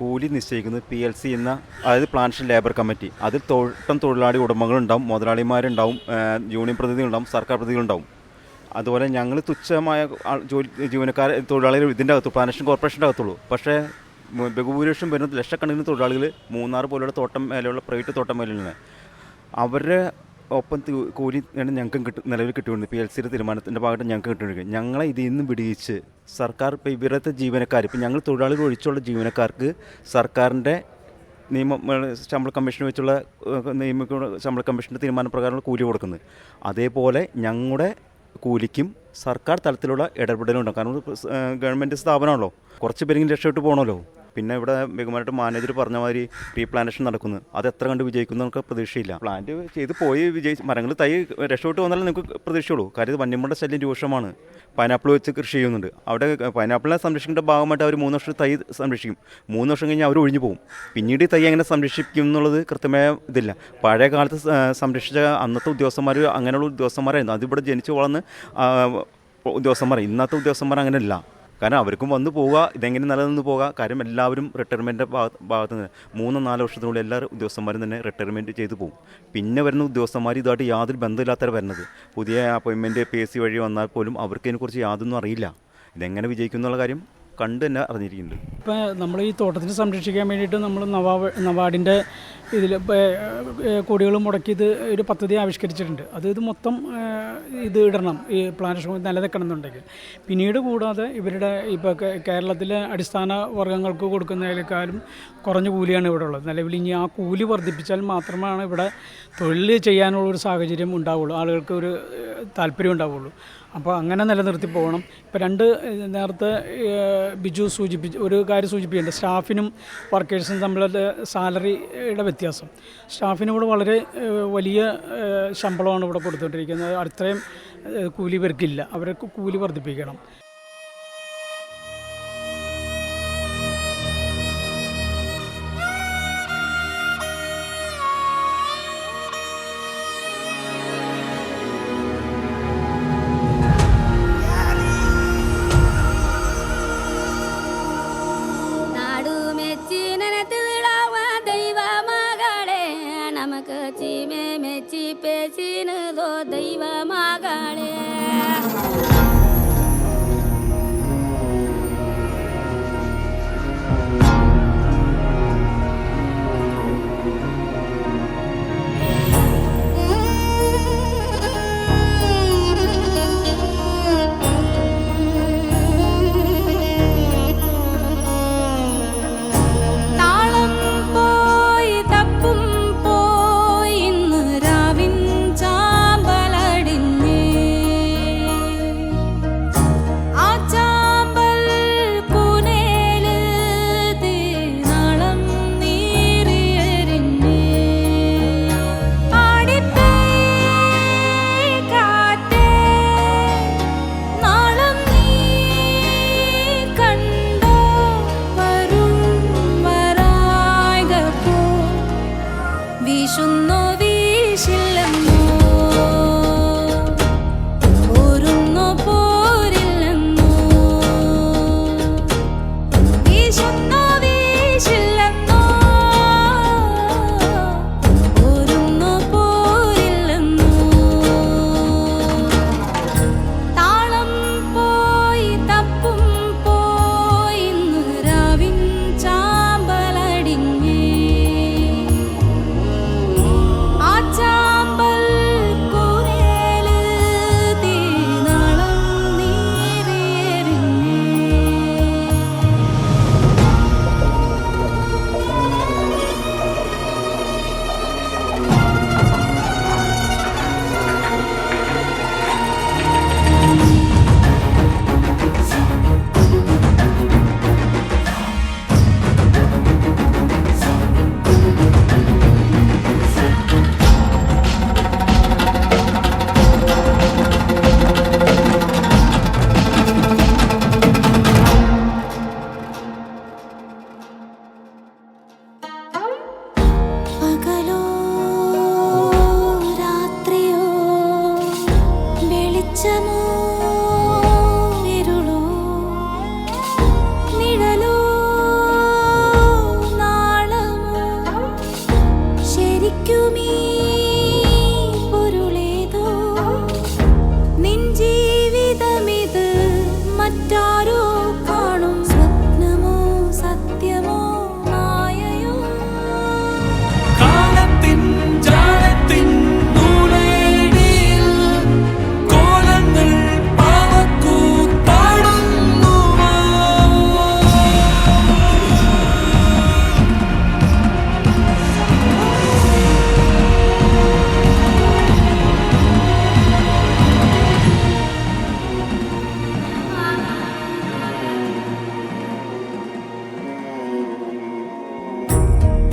കൂലി നിശ്ചയിക്കുന്നത് PLC എന്ന, അതായത് പ്ലാന്റേഷൻ ലേബർ കമ്മിറ്റി. അതിൽ തോട്ടം തൊഴിലാളി ഉടമകളുണ്ടാവും, മുതലാളിമാരുണ്ടാവും, യൂണിയൻ പ്രതിനിധികളുണ്ടാവും, സർക്കാർ പ്രതിനിധികളുണ്ടാവും. അതുപോലെ ഞങ്ങൾ തുച്ഛമായ ജീവനക്കാർ തൊഴിലാളികൾ ഇതിൻ്റെ അകത്ത് പ്ലാന്റേഷൻ കോർപ്പറേഷൻ്റെ അകത്തുള്ളൂ. പക്ഷേ ബഹുഭൂരിപക്ഷം വരുന്ന ലക്ഷക്കണക്കിന് തൊഴിലാളികൾ മൂന്നാർ പോലെയുള്ള തോട്ടം മേലെയുള്ള പ്രൈവറ്റ് തോട്ടം മേലെയാണ്. അവരുടെ ഒപ്പം കൂലി ഞങ്ങൾക്ക് നിലവിൽ കിട്ടിയിട്ടുണ്ട്. PLCയുടെ തീരുമാനത്തിൻ്റെ ഭാഗത്ത് ഞങ്ങൾക്ക് കിട്ടിയിട്ടുണ്ട്. ഞങ്ങളെ ഇതിൽ നിന്ന് വിടിയിച്ച് സർക്കാർ ഇപ്പോൾ ഇവരത്തെ ജീവനക്കാർ, ഇപ്പോൾ ഞങ്ങൾ തൊഴിലാളികൾ ഒഴിച്ചുള്ള ജീവനക്കാർക്ക് സർക്കാരിൻ്റെ ശമ്പള കമ്മീഷൻ വെച്ചുള്ള ശമ്പള കമ്മീഷൻ്റെ തീരുമാനപ്രകാരമുള്ള കൂലി കൊടുക്കുന്നത്. അതേപോലെ ഞങ്ങളുടെ കൂലിക്കും സർക്കാർ തലത്തിലുള്ള ഇടപെടലുണ്ടാകും. കാരണം ഗവൺമെൻറ് സ്ഥാപനമാണല്ലോ, കുറച്ച് പേരെങ്കിലും രക്ഷപ്പെട്ട് പോകണമല്ലോ. പിന്നെ ഇവിടെ ബഹുമാനായിട്ട് മാനേജർ പറഞ്ഞ മാതിരി റീപ്ലാന്റേഷൻ നടക്കുന്നത്, അത് എത്ര കണ്ട് വിജയിക്കുന്നു നമുക്ക് പ്രതീക്ഷയില്ല. പ്ലാന്റ് ചെയ്ത് പോയി മരങ്ങൾ തൈ രക്ഷപ്പെട്ട് വന്നാലും നമുക്ക് പ്രതീക്ഷയുള്ളൂ. കാര്യം വന്യമൃഗങ്ങളുടെ ശല്യം രൂക്ഷമാണ്. പൈനാപ്പിൾ വെച്ച് കൃഷി ചെയ്യുന്നുണ്ട്. അവിടെ പൈനാപ്പിളിനെ സംരക്ഷിക്കേണ്ട ഭാഗമായിട്ട് അവർ 3 വർഷം തൈ സംരക്ഷിക്കും. 3 വർഷം കഴിഞ്ഞാൽ അവർ ഒഴിഞ്ഞു പോകും. പിന്നീട് ഈ തൈ എങ്ങനെ സംരക്ഷിക്കും എന്നുള്ളത് കൃത്യമായ ഇതില്ല. പഴയ കാലത്ത് സംരക്ഷിച്ച അന്നത്തെ ഉദ്യോഗസ്ഥന്മാർ അങ്ങനെയുള്ള ഉദ്യോഗസ്ഥന്മാരായിരുന്നു. അതിവിടെ ജനിച്ച് വളർന്ന് ഉദ്യോഗസ്ഥന്മാർ. ഇന്നത്തെ ഉദ്യോഗസ്ഥന്മാർ അങ്ങനെയല്ല. കാരണം അവർക്കും വന്നു പോവുക, ഇതെങ്ങനെ നിലനിന്ന് പോവുക. കാര്യം എല്ലാവരും റിട്ടയർമെൻറ്റിൻ്റെ ഭാഗത്ത് നിന്ന് 3-4 വർഷത്തിനുള്ളിൽ എല്ലാ ഉദ്യോഗസ്ഥന്മാരും തന്നെ റിട്ടയർമെൻറ്റ് ചെയ്തു പോകും. പിന്നെ വരുന്ന ഉദ്യോഗസ്ഥന്മാർ ഇതായിട്ട് യാതൊരു ബന്ധമില്ലാത്തവർ വരുന്നത്. പുതിയ അപ്പോയിൻമെൻറ്റ് PSC വഴി വന്നാൽ പോലും അവർക്ക് ഇതിനെക്കുറിച്ച് യാതൊന്നും അറിയില്ല. ഇതെങ്ങനെ വിജയിക്കും എന്നുള്ള കാര്യം കണ്ട് തന്നെ അറിഞ്ഞിരിക്കുന്നുണ്ട്. ഇപ്പോൾ നമ്മൾ ഈ തോട്ടത്തിന് സംരക്ഷിക്കാൻ വേണ്ടിയിട്ട് നമ്മൾ നവാഡിൻ്റെ ഇതിൽ കോടികൾ മുടക്കി ഇത് ഒരു പദ്ധതി ആവിഷ്കരിച്ചിട്ടുണ്ട്. ഇത് മൊത്തം ഇത് ഇടണം, ഈ പ്ലാന്റേഷൻ നിലനിൽക്കണം എന്നുണ്ടെങ്കിൽ. പിന്നീട് കൂടാതെ ഇവരുടെ ഇപ്പോൾ കേരളത്തിലെ അടിസ്ഥാന വർഗ്ഗങ്ങൾക്ക് കൊടുക്കുന്നതിനേക്കാളും കുറഞ്ഞ കൂലിയാണ് ഇവിടെ ഉള്ളത്. നിലവിൽ ഇനി ആ കൂലി വർദ്ധിപ്പിച്ചാൽ മാത്രമാണ് ഇവിടെ തൊഴിൽ ചെയ്യാനുള്ളൊരു സാഹചര്യം ഉണ്ടാവുള്ളൂ, ആളുകൾക്ക് ഒരു താല്പര്യം ഉണ്ടാവുള്ളൂ. അപ്പോൾ അങ്ങനെ നിലനിർത്തി പോകണം. ഇപ്പോൾ നേരത്തെ ബിജു ഒരു കാര്യം സൂചിപ്പിക്കുന്നുണ്ട്, സ്റ്റാഫിനും വർക്കേഴ്സിനും തമ്മിലുള്ള സാലറിയുടെ വ്യത്യാസം. സ്റ്റാഫിനിവിടെ വളരെ വലിയ ശമ്പളമാണ് ഇവിടെ കൊടുത്തുകൊണ്ടിരിക്കുന്നത്. അത്രയും കൂലി ഇവർക്കില്ല. അവർക്ക് കൂലി വർദ്ധിപ്പിക്കണം. തപ്പും പോയി ഇന്ന് രാവിൻ ചാമ്പലടിഞ്ഞ വെളിച്ചമോ ഇരുളോ നിഴലോ നാളമോ ശരിക്കുമീ പൊരുളേതോ നിൻ ജീവിതമിത് മറ്റാരോ കാണും സ്വപ്നമോ സത്യമോ മായയോ കാലത്തിൻ ജാലത്തിൻ നൂലേടിയിൽ കോലങ്ങൾ പാവക്കൂത്താടുന്നുവോ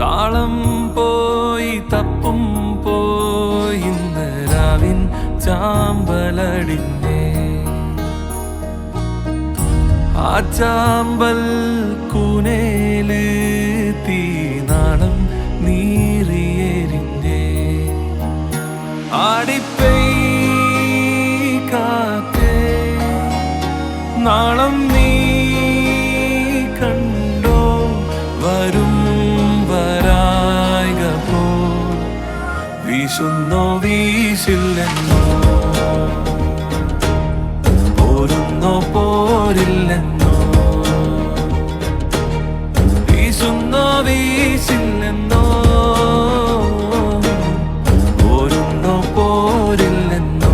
താളം പോയി തപ്പും പോയി ഇന്ന് രാവിൻ ചാമ്പലടിഞ്ഞേ ആ ചാമ്പൽ കൂനേല് തീനാളം നീറിയെരിഞ്ഞേ ആടിപ്പെയ് കാറ്റേ നാളം നീ കണ്ടോ വരും വരായിക പോ വീശുന്നോ വീശില്ലെന്നോ പോരുന്നോ പോരില്ലെന്നോ വീശുന്നോ വീശില്ലെന്നോ പോരുന്നോ പോരില്ലെന്നോ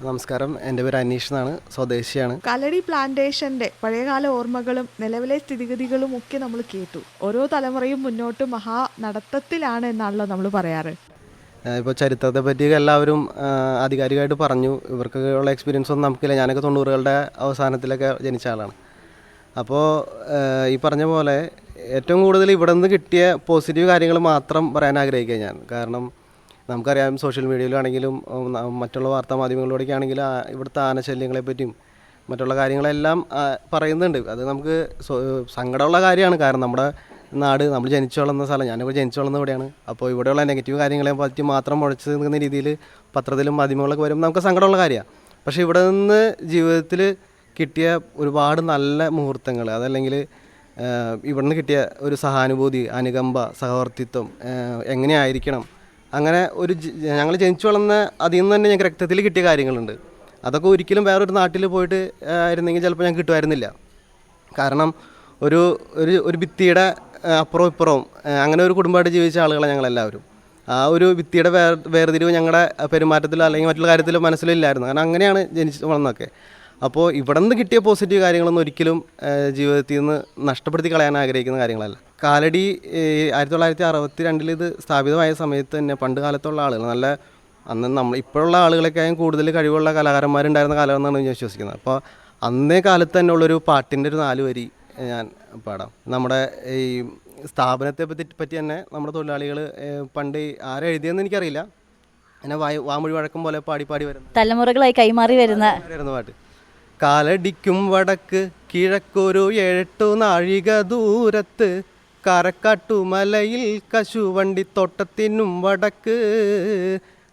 നമസ്കാരം, എൻ്റെ പേര് അനീഷ് എന്നാണ്, സ്വദേശിയാണ്. കാലടി പ്ലാന്റേഷൻ്റെ പഴയകാല ഓർമ്മകളും നിലവിലെ സ്ഥിതിഗതികളും ഒക്കെ നമ്മൾ കേട്ടു. ഓരോ തലമുറയും മുന്നോട്ട് മഹാ നടത്തത്തിലാണ് എന്നാണല്ലോ നമ്മൾ പറയാറ്. ഇപ്പോൾ ചരിത്രത്തെ പറ്റി എല്ലാവരും ആധികാരികമായിട്ട് പറഞ്ഞു. ഇവർക്ക് ഉള്ള എക്സ്പീരിയൻസ് ഒന്നും നമുക്കില്ല. ഞാനൊക്കെ 90കളുടെ അവസാനത്തിലൊക്കെ ജനിച്ച ആളാണ്. അപ്പോൾ ഈ പറഞ്ഞ പോലെ ഏറ്റവും കൂടുതൽ ഇവിടെ നിന്ന് കിട്ടിയ പോസിറ്റീവ് കാര്യങ്ങൾ മാത്രം പറയാൻ ആഗ്രഹിക്കുക ഞാൻ. കാരണം നമുക്കറിയാം, സോഷ്യൽ മീഡിയയിലാണെങ്കിലും മറ്റുള്ള വാർത്താ മാധ്യമങ്ങളിലൂടെയൊക്കെ ആണെങ്കിൽ ഇവിടുത്തെ ആനശല്യങ്ങളെ പറ്റിയും മറ്റുള്ള കാര്യങ്ങളെല്ലാം പറയുന്നുണ്ട്. അത് നമുക്ക് സങ്കടമുള്ള കാര്യമാണ്. കാരണം നമ്മുടെ നാട്, നമ്മൾ ജനിച്ചു വളർന്ന സ്ഥലം, ഞാനിപ്പോൾ ജനിച്ചു വളർന്ന ഇവിടെയാണ്. അപ്പോൾ ഇവിടെയുള്ള നെഗറ്റീവ് കാര്യങ്ങളെ പറ്റി മാത്രം മുഴച്ച് നിൽക്കുന്ന രീതിയിൽ പത്രത്തിലും മാധ്യമങ്ങളൊക്കെ വരുമ്പോൾ നമുക്ക് സങ്കടമുള്ള കാര്യമാണ്. പക്ഷേ ഇവിടെ നിന്ന് ജീവിതത്തിൽ കിട്ടിയ ഒരുപാട് നല്ല മുഹൂർത്തങ്ങൾ, അതല്ലെങ്കിൽ ഇവിടെ നിന്ന് കിട്ടിയ ഒരു സഹാനുഭൂതി, അനുകമ്പ, സഹവർത്തിത്വം എങ്ങനെയായിരിക്കണം, അങ്ങനെ ഒരു ഞങ്ങൾ ജനിച്ചു വളർന്ന അതിൽ നിന്ന് തന്നെ ഞങ്ങൾക്ക് രക്തത്തിൽ കിട്ടിയ കാര്യങ്ങളുണ്ട്. അതൊക്കെ ഒരിക്കലും വേറൊരു നാട്ടിൽ പോയിട്ട് ആയിരുന്നെങ്കിൽ ചിലപ്പോൾ ഞങ്ങൾക്ക് കിട്ടുമായിരുന്നില്ല. കാരണം ഒരു ഒരു ഒരു ഭിത്തിയുടെ അപ്പുറവും ഇപ്പുറവും അങ്ങനെ ഒരു കുടുംബമായിട്ട് ജീവിച്ച ആളുകളാണ് ഞങ്ങളെല്ലാവരും. ആ ഒരു ഭിത്തിയുടെ വേർതിരിവ് ഞങ്ങളുടെ പെരുമാറ്റത്തിലോ അല്ലെങ്കിൽ മറ്റുള്ള കാര്യത്തിലോ മനസ്സിലില്ലായിരുന്നു. കാരണം അങ്ങനെയാണ് ജനിച്ചു വളർന്നതൊക്കെ. അപ്പോൾ ഇവിടെ നിന്ന് കിട്ടിയ പോസിറ്റീവ് കാര്യങ്ങളൊന്നും ഒരിക്കലും ജീവിതത്തിൽ നിന്ന് നഷ്ടപ്പെടുത്തി കളയാൻ ആഗ്രഹിക്കുന്ന കാര്യങ്ങളല്ല. കാലടി 1962 ഇത് സ്ഥാപിതമായ സമയത്ത് തന്നെ പണ്ട് കാലത്തുള്ള ആളുകൾ, നല്ല അന്ന് നമ്മൾ ഇപ്പോഴുള്ള ആളുകളെക്കാളും കൂടുതൽ കഴിവുള്ള കലാകാരന്മാരുണ്ടായിരുന്ന കാലമെന്നാണ് ഞാൻ വിശ്വസിക്കുന്നത്. അപ്പോൾ അന്നേ കാലത്ത് തന്നെ ഉള്ളൊരു പാട്ടിൻ്റെ ഒരു 4 വരി ഞാൻ പാടാം. നമ്മുടെ ഈ സ്ഥാപനത്തെ പറ്റി തന്നെ നമ്മുടെ തൊഴിലാളികൾ പണ്ട് ആരെഴുതിയെന്ന് എനിക്കറിയില്ല, അങ്ങനെ വാമൊഴി വഴക്കം പോലെ പാടി വരുന്ന തലമുറകളായി കൈമാറി വരുന്ന പാട്ട്. കാലടിക്കും വടക്ക് കിഴക്കൊരു 7 നാഴിക ദൂരത്ത് കരക്കാട്ടുമലയിൽ കശുവണ്ടിത്തോട്ടത്തിനും വടക്ക്.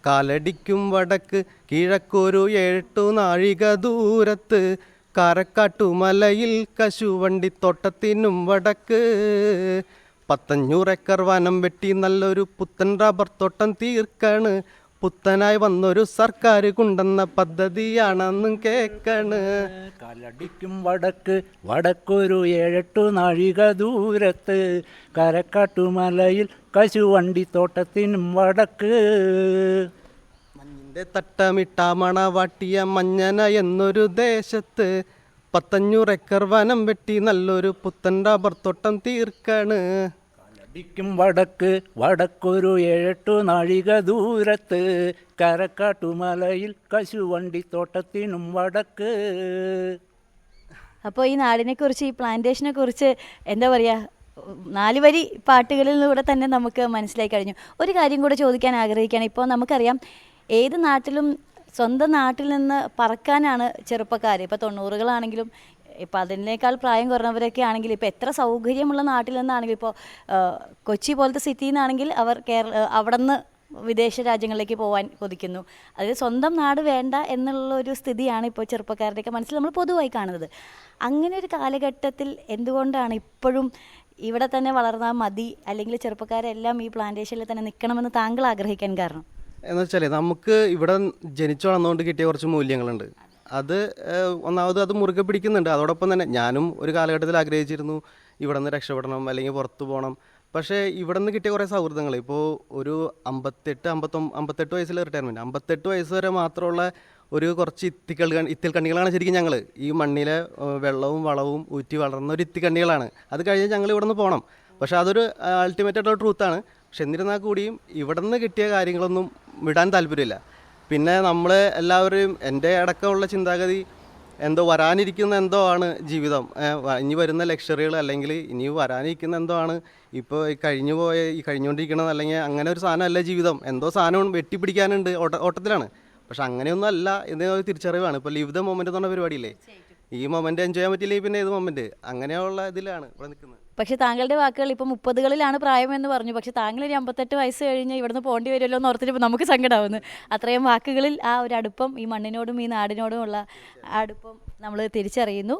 കാലടിക്കും വടക്ക് കിഴക്കൊരു 7 നാഴിക ദൂരത്ത് കരക്കാട്ടുമലയിൽ കശുവണ്ടിത്തോട്ടത്തിനും വടക്ക്. 500 ഏക്കർ വനം വെട്ടി നല്ലൊരു പുത്തൻ റബ്ബർ തോട്ടം തീർക്കാണ് പുത്തനായി വന്നൊരു സർക്കാർ കൊണ്ടുവന്ന പദ്ധതിയാണെന്നും കേക്കണ്. കാലടിക്കും വടക്ക് വടക്കൊരു 7-8 നാഴിക ദൂരത്ത് കരക്കാട്ടുമലയിൽ കശുവണ്ടിത്തോട്ടത്തിനും വടക്ക്. മഞ്ഞിൻ്റെ തട്ടമിട്ട മണവാട്ടിയ മഞ്ഞന എന്നൊരു ദേശത്ത് 1500 ഏക്കർ വനം വെട്ടി നല്ലൊരു പുത്തൻ റബ്ബർ തോട്ടം തീർക്കണ്. കാലടിക്കും വടക്ക് വടക്കൊരു 7-8 നാഴിക ദൂരത്ത് കരക്കാട്ടുമലയിൽ കശുവണ്ടിത്തോട്ടത്തിനും വടക്ക്. അപ്പോൾ ഈ നാടിനെക്കുറിച്ച് ഈ പ്ലാന്റേഷനെ കുറിച്ച് എന്താ പറയുക 4 വരി പാട്ടുകളിലൂടെ തന്നെ നമുക്ക് മനസ്സിലായി കഴിഞ്ഞു. ഒരു കാര്യം കൂടെ ചോദിക്കാൻ ആഗ്രഹിക്കുകയാണ്. ഇപ്പോൾ നമുക്കറിയാം ഏത് നാട്ടിലും സ്വന്തം നാട്ടിൽ നിന്ന് പറക്കാനാണ് ചെറുപ്പക്കാർ. ഇപ്പോൾ 90കളാണെങ്കിലും ഇപ്പോൾ അതിനേക്കാൾ പ്രായം കുറഞ്ഞവരൊക്കെ ആണെങ്കിൽ ഇപ്പോൾ എത്ര സൗകര്യമുള്ള നാട്ടിൽ നിന്നാണെങ്കിലും ഇപ്പോൾ കൊച്ചി പോലത്തെ സിറ്റിയിൽ നിന്നാണെങ്കിൽ അവർ അവിടെ നിന്ന് വിദേശ രാജ്യങ്ങളിലേക്ക് പോകാൻ കൊതിക്കുന്നു. അതായത് സ്വന്തം നാട് വേണ്ട എന്നുള്ളൊരു സ്ഥിതിയാണ് ഇപ്പോൾ ചെറുപ്പക്കാരുടെയൊക്കെ മനസ്സിൽ നമ്മൾ പൊതുവായി കാണുന്നത്. അങ്ങനെ ഒരു കാലഘട്ടത്തിൽ എന്തുകൊണ്ടാണ് ഇപ്പോഴും ഇവിടെ തന്നെ വളർന്നാൽ മതി, അല്ലെങ്കിൽ ചെറുപ്പക്കാരെല്ലാം ഈ പ്ലാന്റേഷനിൽ തന്നെ നിൽക്കണമെന്ന് താങ്കൾ ആഗ്രഹിക്കാൻ കാരണം? എന്ന് വെച്ചാൽ നമുക്ക് ഇവിടെ ജനിച്ചു വളർന്നുകൊണ്ട് കിട്ടിയ കുറച്ച് മൂല്യങ്ങളുണ്ട്. അത് ഒന്നാമത് അത് മുറുകെ പിടിക്കുന്നുണ്ട്. അതോടൊപ്പം തന്നെ ഞാനും ഒരു കാലഘട്ടത്തിൽ ആഗ്രഹിച്ചിരുന്നു ഇവിടെ നിന്ന് രക്ഷപ്പെടണം അല്ലെങ്കിൽ പുറത്തു പോകണം. പക്ഷേ ഇവിടെ നിന്ന് കിട്ടിയ കുറേ സൗഹൃദങ്ങൾ ഇപ്പോൾ ഒരു 58 വയസ്സിൽ റിട്ടയർമെൻറ്റ്, 58 വയസ്സ് വരെ മാത്രമുള്ള ഒരു കുറച്ച് ഇത്തിൽക്കണ്ണികളാണ് ശരിക്കും ഞങ്ങൾ. ഈ മണ്ണിലെ വെള്ളവും വളവും ഊറ്റി വളർന്ന ഒരു ഇത്തിക്കണ്ണികളാണ്. അത് കഴിഞ്ഞ് ഞങ്ങൾ ഇവിടെ നിന്ന് പോകണം. പക്ഷേ അതൊരു അൾട്ടിമേറ്റ് ആയിട്ടുള്ള ട്രൂത്താണ്. പക്ഷെ എന്നിരുന്നാൽ കൂടിയും ഇവിടെ നിന്ന് കിട്ടിയ കാര്യങ്ങളൊന്നും വിടാൻ താല്പര്യമില്ല. പിന്നെ നമ്മൾ എല്ലാവരും എൻ്റെ അടക്കമുള്ള ചിന്താഗതി എന്തോ വരാനിരിക്കുന്ന എന്തോ ആണ് ജീവിതം, ഇനി വരുന്ന ലക്ഷറികൾ അല്ലെങ്കിൽ ഇനി വരാനിരിക്കുന്ന എന്തോ ആണ് ഇപ്പോൾ ഈ കഴിഞ്ഞുകൊണ്ടിരിക്കുന്നത്, അല്ലെങ്കിൽ അങ്ങനെ ഒരു സാധനമല്ല ജീവിതം. എന്തോ സാധനം വെട്ടിപ്പിടിക്കാനുണ്ട്, ഓട്ടത്തിലാണ്. പക്ഷെ അങ്ങനെയൊന്നും അല്ല എന്നൊരു തിരിച്ചറിവാണ്. ഇപ്പോൾ ലിവ് ദ മൊമെൻ്റ് എന്ന് പറഞ്ഞ പരിപാടിയില്ലേ, ഈ മൊമെൻ്റ് എൻജോയ് ചെയ്യാൻ പറ്റിയില്ലെങ്കിൽ പിന്നെ ഏത് മൊമെൻ്റ്, അങ്ങനെയുള്ള ഇതിലാണ് ഇവിടെ നിൽക്കുന്നത്. പക്ഷേ താങ്കളുടെ വാക്കുകൾ ഇപ്പോൾ 30കളിലാണ് പ്രായമെന്ന് പറഞ്ഞു. പക്ഷേ താങ്കൾ ഒരു 58 വയസ്സ് കഴിഞ്ഞ് ഇവിടുന്ന് പോകേണ്ടി വരുമല്ലോ എന്ന് ഓർത്തിട്ട് നമുക്ക് സങ്കടമാവുന്നു. അത്രയും വാക്കുകളിൽ ആ ഒരു അടുപ്പം, ഈ മണ്ണിനോടും ഈ നാടിനോടുമുള്ള അടുപ്പം നമ്മൾ തിരിച്ചറിയുന്നു.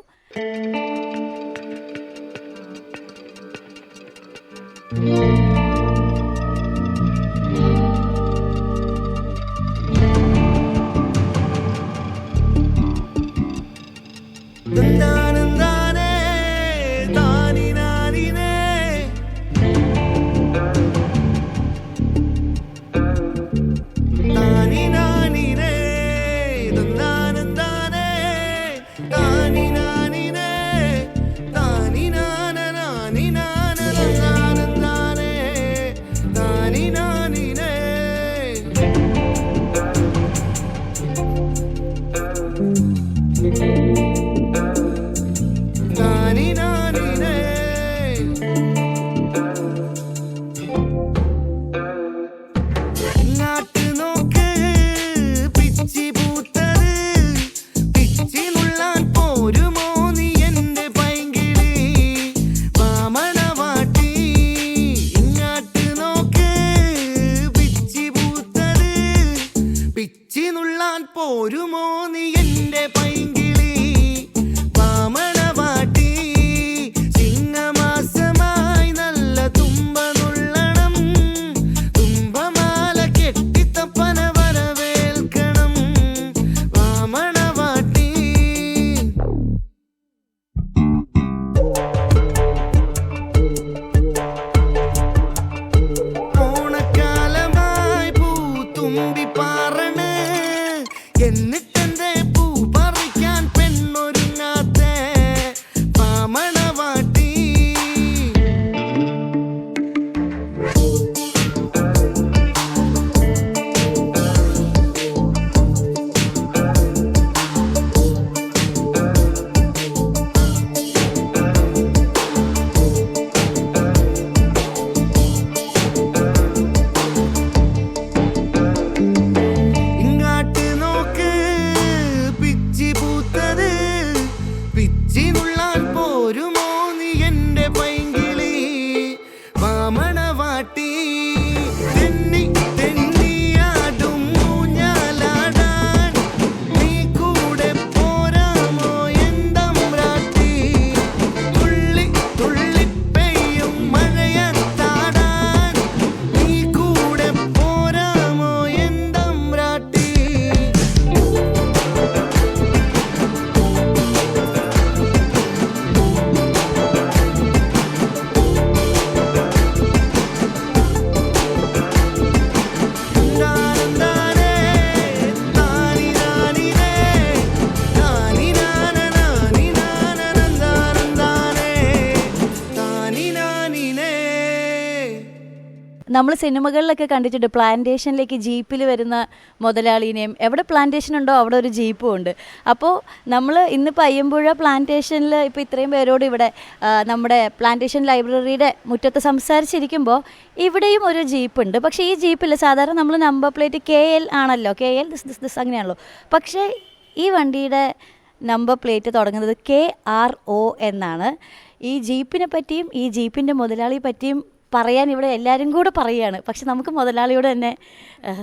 നമ്മൾ സിനിമകളിലൊക്കെ കണ്ടിട്ടുണ്ട് പ്ലാന്റേഷനിലേക്ക് ജീപ്പിൽ വരുന്ന മുതലാളിനെയും. എവിടെ പ്ലാന്റേഷൻ ഉണ്ടോ അവിടെ ഒരു ജീപ്പും ഉണ്ട്. അപ്പോൾ നമ്മൾ ഇന്നിപ്പോൾ അയ്യമ്പുഴ പ്ലാന്റേഷനിൽ ഇപ്പോൾ ഇത്രയും പേരോട് ഇവിടെ നമ്മുടെ പ്ലാന്റേഷൻ ലൈബ്രറിയുടെ മുറ്റത്ത് സംസാരിച്ചിരിക്കുമ്പോൾ ഇവിടെയും ഒരു ജീപ്പുണ്ട്. പക്ഷേ ഈ ജീപ്പിൽ സാധാരണ നമ്മൾ നമ്പർ പ്ലേറ്റ് KL ആണല്ലോ, KL ദിസ് അങ്ങനെയാണല്ലോ. പക്ഷേ ഈ വണ്ടിയുടെ നമ്പർ പ്ലേറ്റ് തുടങ്ങുന്നത് KRO എന്നാണ്. ഈ ജീപ്പിനെ പറ്റിയും ഈ ജീപ്പിൻ്റെ മുതലാളിയെ പറ്റിയും പറയാൻ ഇവിടെ എല്ലാവരും കൂടെ പറയുകയാണ്. പക്ഷെ നമുക്ക് മുതലാളിയോട് തന്നെ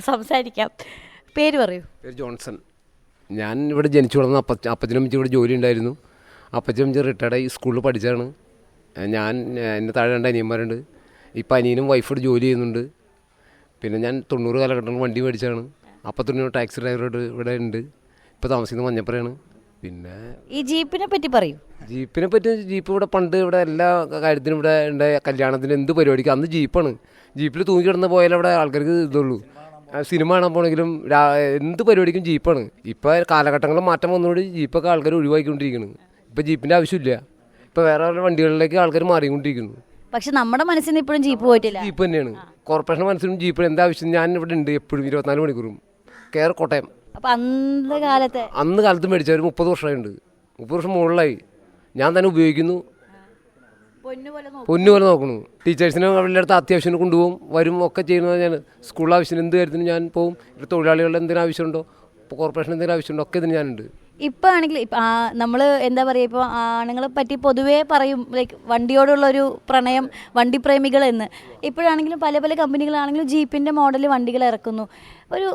സംസാരിക്കാം. പേര് പറയൂ. പേര് ജോൺസൺ. ഞാൻ ഇവിടെ ജനിച്ചു വളർന്ന അപ്പച്ചനമ്മച്ചി ഇവിടെ ജോലി ഉണ്ടായിരുന്നു. അപ്പച്ചനമ്മച്ചി റിട്ടയർഡായി സ്കൂളിൽ പഠിച്ചാണ്. എന്നെ താഴെ 2 അനിയന്മാരുണ്ട്. ഇപ്പം അനിയനും വൈഫോട് ജോലി ചെയ്യുന്നുണ്ട്. പിന്നെ ഞാൻ 90 കാലഘട്ടങ്ങളിൽ വണ്ടി മേടിച്ചാണ്. 41 ടാക്സി ഡ്രൈവറായിട്ട് ഇവിടെ ഉണ്ട്. ഇപ്പോൾ താമസിക്കുന്നത് മഞ്ഞപ്പുറയാണ്. പിന്നെ ഈ ജീപ്പിനെ പറ്റി പറയൂ. ജീപ്പിനെ പറ്റി ജീപ്പ് ഇവിടെ പണ്ട് ഇവിടെ എല്ലാ കാര്യത്തിനും ഇവിടെ ഉണ്ട്. കല്യാണത്തിന് എന്ത് പരിപാടിക്കും അന്ന് ജീപ്പാണ്. ജീപ്പിൽ തൂങ്ങി കിടന്ന് പോയാൽ അവിടെ ആൾക്കാർക്ക് ഇതുള്ളൂ. സിനിമ കാണാൻ പോകണമെങ്കിലും എന്ത് പരിപാടിക്കും ജീപ്പാണ്. ഇപ്പോൾ കാലഘട്ടങ്ങളിൽ മാറ്റം വന്നുകൊണ്ട് ജീപ്പൊക്കെ ആൾക്കാർ ഒഴിവാക്കിക്കൊണ്ടിരിക്കുന്നു. ഇപ്പോൾ ജീപ്പിൻ്റെ ആവശ്യമില്ല. ഇപ്പോൾ വേറെ വണ്ടികളിലേക്ക് ആൾക്കാർ മാറിക്കൊണ്ടിരിക്കുന്നു. പക്ഷെ നമ്മുടെ മനസ്സിൽ നിന്ന് ഇപ്പോഴും ജീപ്പ് പോയിട്ടില്ല. ജീപ്പ് തന്നെയാണ്. കോർപ്പറേഷൻ മനസ്സിലും ജീപ്പ് എന്താവശ്യം ഞാൻ ഇവിടെ ഉണ്ട് എപ്പോഴും 24 മണിക്കൂറും. കോട്ടയം. അപ്പം അന്ന് കാലത്ത് മേടിച്ച ഒരു 30 വർഷമായിട്ടുണ്ട്. 30 വർഷം മുകളിലായി ഞാൻ തന്നെ ഉപയോഗിക്കുന്നു. പൊന്നുപോലെ നോക്കുന്നു. ടീച്ചേഴ്സിനെ അവരുടെ അടുത്ത് അത്യാവശ്യം കൊണ്ടുപോകും, വരും ഒക്കെ ചെയ്യുന്നത്. ഞാൻ സ്കൂൾ ആവശ്യത്തിന് എന്ത് കാര്യത്തിനും ഞാൻ പോകും. ഇവിടെ തൊഴിലാളികളുടെ എന്തെങ്കിലും ആവശ്യമുണ്ടോ, ഇപ്പോൾ കോർപ്പറേഷൻ എന്തെങ്കിലും ആവശ്യമുണ്ടോ ഒക്കെ ഇതിന് ഞാനുണ്ട്. ഇപ്പം ആണെങ്കിൽ നമ്മൾ എന്താ പറയുക, ഇപ്പോൾ ആണുങ്ങളെ പറ്റി പൊതുവേ പറയും ലൈക്ക് വണ്ടിയോടുള്ളൊരു പ്രണയം, വണ്ടി പ്രേമികൾ എന്ന്. ഇപ്പോഴാണെങ്കിലും പല പല കമ്പനികളാണെങ്കിലും ജീപ്പിൻ്റെ മോഡൽ വണ്ടികൾ ഇറക്കുന്നു. ഒരു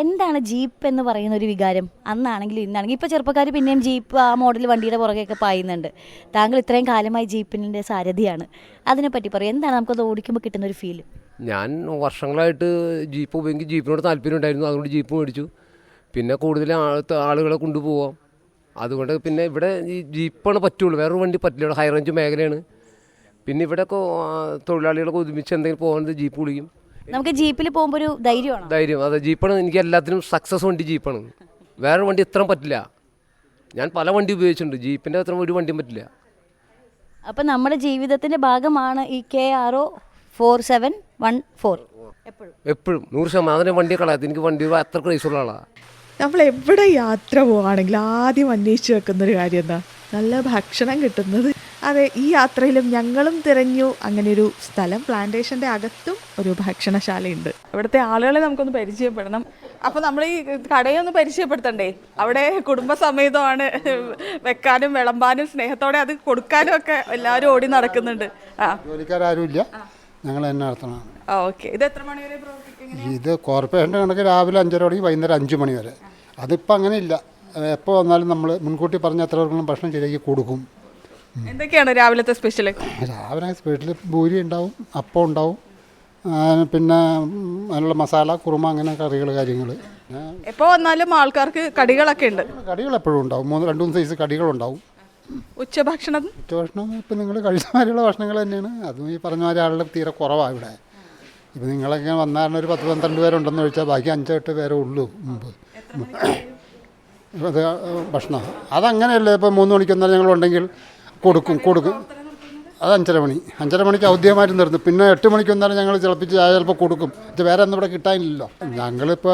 എന്താണ് ജീപ്പ് എന്ന് പറയുന്ന ഒരു വികാരം? അന്നാണെങ്കിലും ഇന്നാണെങ്കിലും ഇപ്പോൾ ചെറുപ്പക്കാർ പിന്നെയും ജീപ്പ് ആ മോഡൽ വണ്ടിയുടെ പുറകെയൊക്കെ പായുന്നുണ്ട്. താങ്കൾ ഇത്രയും കാലമായി ജീപ്പിൻ്റെ സാരഥിയാണ്. അതിനെപ്പറ്റി പറയും. എന്താണ് നമുക്കത് ഓടിക്കുമ്പോൾ കിട്ടുന്ന ഒരു ഫീൽ? ഞാൻ വർഷങ്ങളായിട്ട് ജീപ്പ് ഉപയോഗിക്കും. ജീപ്പിനോട് താല്പര്യം ഉണ്ടായിരുന്നു. അതുകൊണ്ട് ജീപ്പ് മേടിച്ചു. പിന്നെ കൂടുതൽ ആളുകളെ കൊണ്ടുപോകാം. അതുകൊണ്ട് പിന്നെ ഇവിടെ ഈ ജീപ്പാണ് പറ്റുള്ളൂ, വേറൊരു വണ്ടി പറ്റില്ല. ഇവിടെ ഹൈ റേഞ്ച് മേഖലയാണ്. പിന്നെ ഇവിടെയൊക്കെ തൊഴിലാളികളൊക്കെ ഒരുമിച്ച് എന്തെങ്കിലും പോകുന്നത് ജീപ്പ് വിളിക്കും. നമുക്ക് ജീപ്പിൽ പോകുമ്പോൾ ഒരു ധൈര്യം. അതെ, ജീപ്പാണ് എനിക്ക് എല്ലാത്തിനും സക്സസ് വണ്ടി ജീപ്പാണ്. വേറെ വണ്ടി ഇത്രയും പറ്റില്ല. ഞാൻ പല വണ്ടി ഉപയോഗിച്ചിട്ടുണ്ട്. ജീപ്പിൻ്റെ അത്ര ഒരു വണ്ടിയും പറ്റില്ല. അപ്പം നമ്മുടെ ജീവിതത്തിൻ്റെ ഭാഗമാണ് ഈ KRO 4714. എപ്പോഴും 100% അതിനെ വണ്ടി കളയാത്ത. എനിക്ക് വണ്ടി അത്ര ക്രൈസുള്ള ആളാണ്. നമ്മൾ എവിടെ യാത്ര പോവുകയാണെങ്കിൽ ആദ്യം അന്വേഷിച്ച് വെക്കുന്നൊരു കാര്യം എന്താ? നല്ല ഭക്ഷണം കിട്ടുന്നത്. അതെ, ഈ യാത്രയിലും ഞങ്ങളും തിരഞ്ഞു അങ്ങനെ ഒരു സ്ഥലം. പ്ലാന്റേഷൻ്റെ അകത്തും ഒരു ഭക്ഷണശാലയുണ്ട്. ഇവിടുത്തെ ആളുകളെ നമുക്കൊന്ന് പരിചയപ്പെടണം. അപ്പോൾ നമ്മൾ ഈ കടയൊന്ന് പരിചയപ്പെടുത്തണ്ടേ? അവിടെ കുടുംബസമേതമാണ് വെക്കാനും വിളമ്പാനും സ്നേഹത്തോടെ അത് കൊടുക്കാനും ഒക്കെ എല്ലാവരും ഓടി നടക്കുന്നുണ്ട്. ജോലിക്കാരും ഇല്ല, ഞങ്ങൾ തന്നെ നടത്തണം. ഓക്കെ. ഇത് എത്ര മണി വരെ പ്രവർത്തിക്കും? ഇത് കോർപ്പറേഷൻ്റെ കണക്ക് രാവിലെ 5:30 മണി വൈകുന്നേരം 5 മണി വരെ. അതിപ്പോൾ അങ്ങനെ ഇല്ല. എപ്പോൾ വന്നാലും നമ്മൾ മുൻകൂട്ടി പറഞ്ഞ എത്ര പേർക്കും ഭക്ഷണം ശരിയാക്കി കൊടുക്കും. എന്തൊക്കെയാണ് രാവിലത്തെ സ്പെഷ്യൽ? രാവിലെ സ്പെഷ്യൽ പൂരി ഉണ്ടാവും, അപ്പം ഉണ്ടാവും, പിന്നെ അതിനുള്ള മസാല, കുറുമ, അങ്ങനെ കറികൾ കാര്യങ്ങൾ. എപ്പോൾ വന്നാലും ആൾക്കാർക്ക് കടികളൊക്കെ ഉണ്ട്. കടികൾ എപ്പോഴും ഉണ്ടാവും. 2-3 സൈസ് കടികളുണ്ടാവും. ഉച്ചഭക്ഷണം ഇപ്പം നിങ്ങൾ കഴിച്ച മാതിരിയുള്ള ഭക്ഷണങ്ങൾ തന്നെയാണ്. അതും ഈ പറഞ്ഞ മാതിരി ആളുടെ തീരെ കുറവാണ് ഇവിടെ. ഇപ്പം നിങ്ങളൊക്കെ വന്നാൽ ഒരു 10-12 പേരുണ്ടെന്ന് ചോദിച്ചാൽ ബാക്കി 5-8 പേരേ ഉള്ളൂ മുമ്പ്. അത് ഭക്ഷണം അതങ്ങനെയല്ലേ. ഇപ്പോൾ 3 മണിക്ക് വന്നാൽ ഞങ്ങളുണ്ടെങ്കിൽ കൊടുക്കും. അത് 5:30 മണി. 5:30 മണിക്ക് ഔദ്യമായിട്ട് നിർത്തും. പിന്നെ 8 മണിക്ക് വന്നാലും ഞങ്ങൾ ചിലപ്പിച്ച് ചിലപ്പോൾ കൊടുക്കും. ഇത് വേറെ ഒന്നും ഇവിടെ കിട്ടാനില്ലല്ലോ. ഞങ്ങളിപ്പോൾ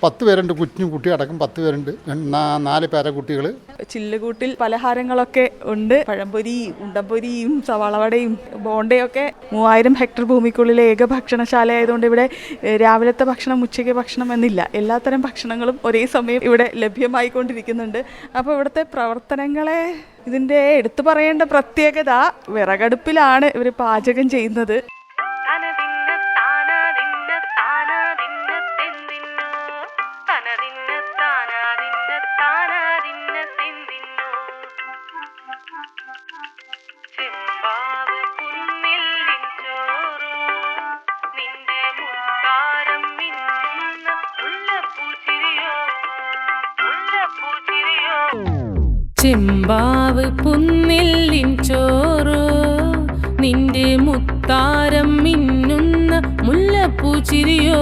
10 പേരുണ്ട്. കുട്ടി അടക്കം 10 പേരുണ്ട്. 4 പേരക്കുട്ടികൾ. ചില്ലുകൂട്ടിൽ പലഹാരങ്ങളൊക്കെ ഉണ്ട്. പഴംപൊരി, ഉണ്ടംപൊരിയും സവാളവടയും ബോണ്ടയും ഒക്കെ. 3000 ഹെക്ടർ ഭൂമിക്കുള്ളിലെ ഏക ഭക്ഷണശാല ആയതുകൊണ്ട് ഇവിടെ രാവിലത്തെ ഭക്ഷണം, ഉച്ചയ്ക്ക് ഭക്ഷണം എന്നില്ല. എല്ലാത്തരം ഭക്ഷണങ്ങളും ഒരേ സമയം ഇവിടെ ലഭ്യമായിക്കൊണ്ടിരിക്കുന്നുണ്ട്. അപ്പോൾ ഇവിടുത്തെ പ്രവർത്തനങ്ങളെ ഇതിൻ്റെ എടുത്തു പറയേണ്ട പ്രത്യേകത, വിറകടുപ്പിലാണ് ഇവർ പാചകം ചെയ്യുന്നത്. ചെമ്പാവ് പുന്നെല്ലിൻ ചോറോ, നിന്റെ മുത്താരം മിന്നുന്ന മുല്ലപ്പൂച്ചിരിയോ.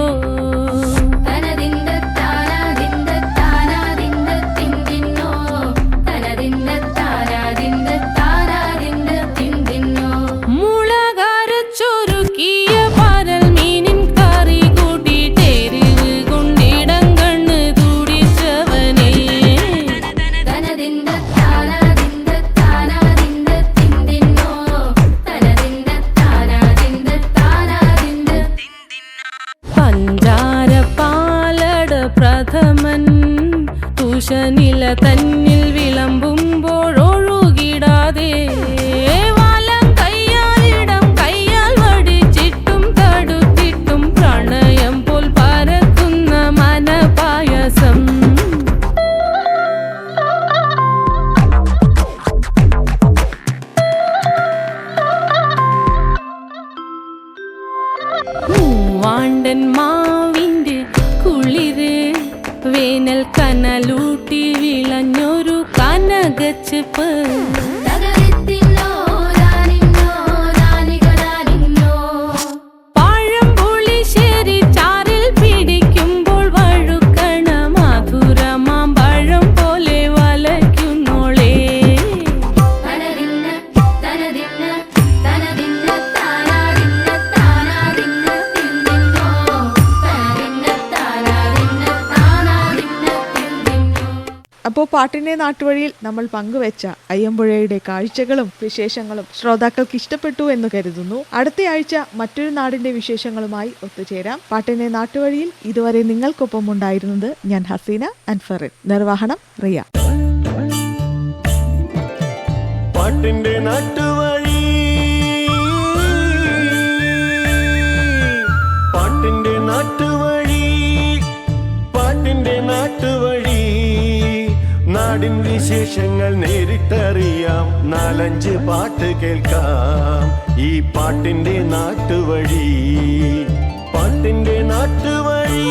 മുളകരച്ചൊരുക്കിയ പരൽ മീൻ നില തന്നിൽ വിളമ്പുമ്പോഴൊഴുകിടാതെ വലം കയ്യാലിടം കയ്യാൽ വടിച്ചിട്ടും തടുത്തിട്ടും പ്രണയം പോൽ പരക്കുന്ന മനപായസം. മൂവാണ്ടൻ മാവിൻ്റെ കുളിര് വേനൽ കനലൂട്ടി വിളഞ്ഞൊരു കനകച്ചെപ്പ്. പഴംപുളിശ്ശേരി ചാറിൽ പിടിക്കുമ്പോൾ വഴുക്കണ മധുരമാം പഴം പോലെ വലയ്ക്കുന്നോളേ. അപ്പോൾ പാട്ടിൻ്റെ നാട്ടുവഴിയിൽ നമ്മൾ പങ്കുവെച്ച അയ്യമ്പുഴയുടെ കാഴ്ചകളും വിശേഷങ്ങളും ശ്രോതാക്കൾക്ക് ഇഷ്ടപ്പെട്ടു എന്ന് കരുതുന്നു. അടുത്ത ആഴ്ച മറ്റൊരു നാടിന്റെ വിശേഷങ്ങളുമായി ഒത്തുചേരാം. പാട്ടിൻ്റെ നാട്ടുവഴിയിൽ ഇതുവരെ നിങ്ങൾക്കൊപ്പം ഉണ്ടായിരുന്നത് ഞാൻ ഹസീന അൻഫറിൻ. നിർവഹണം റിയ. പാട്ടിന്റെ നാട്ടുവഴി, പാട്ടിന്റെ നാട്ടുവഴി, പാട്ടിന്റെ നാട്ടുവഴി. നാടിൻ വിശേഷങ്ങൾ നേരിട്ടറിയാം, 4-5 പാട്ട് കേൾക്കാം. ഈ പാട്ടിന്റെ നാട്ടുവഴി, പാട്ടിന്റെ നാട്ടുവഴി.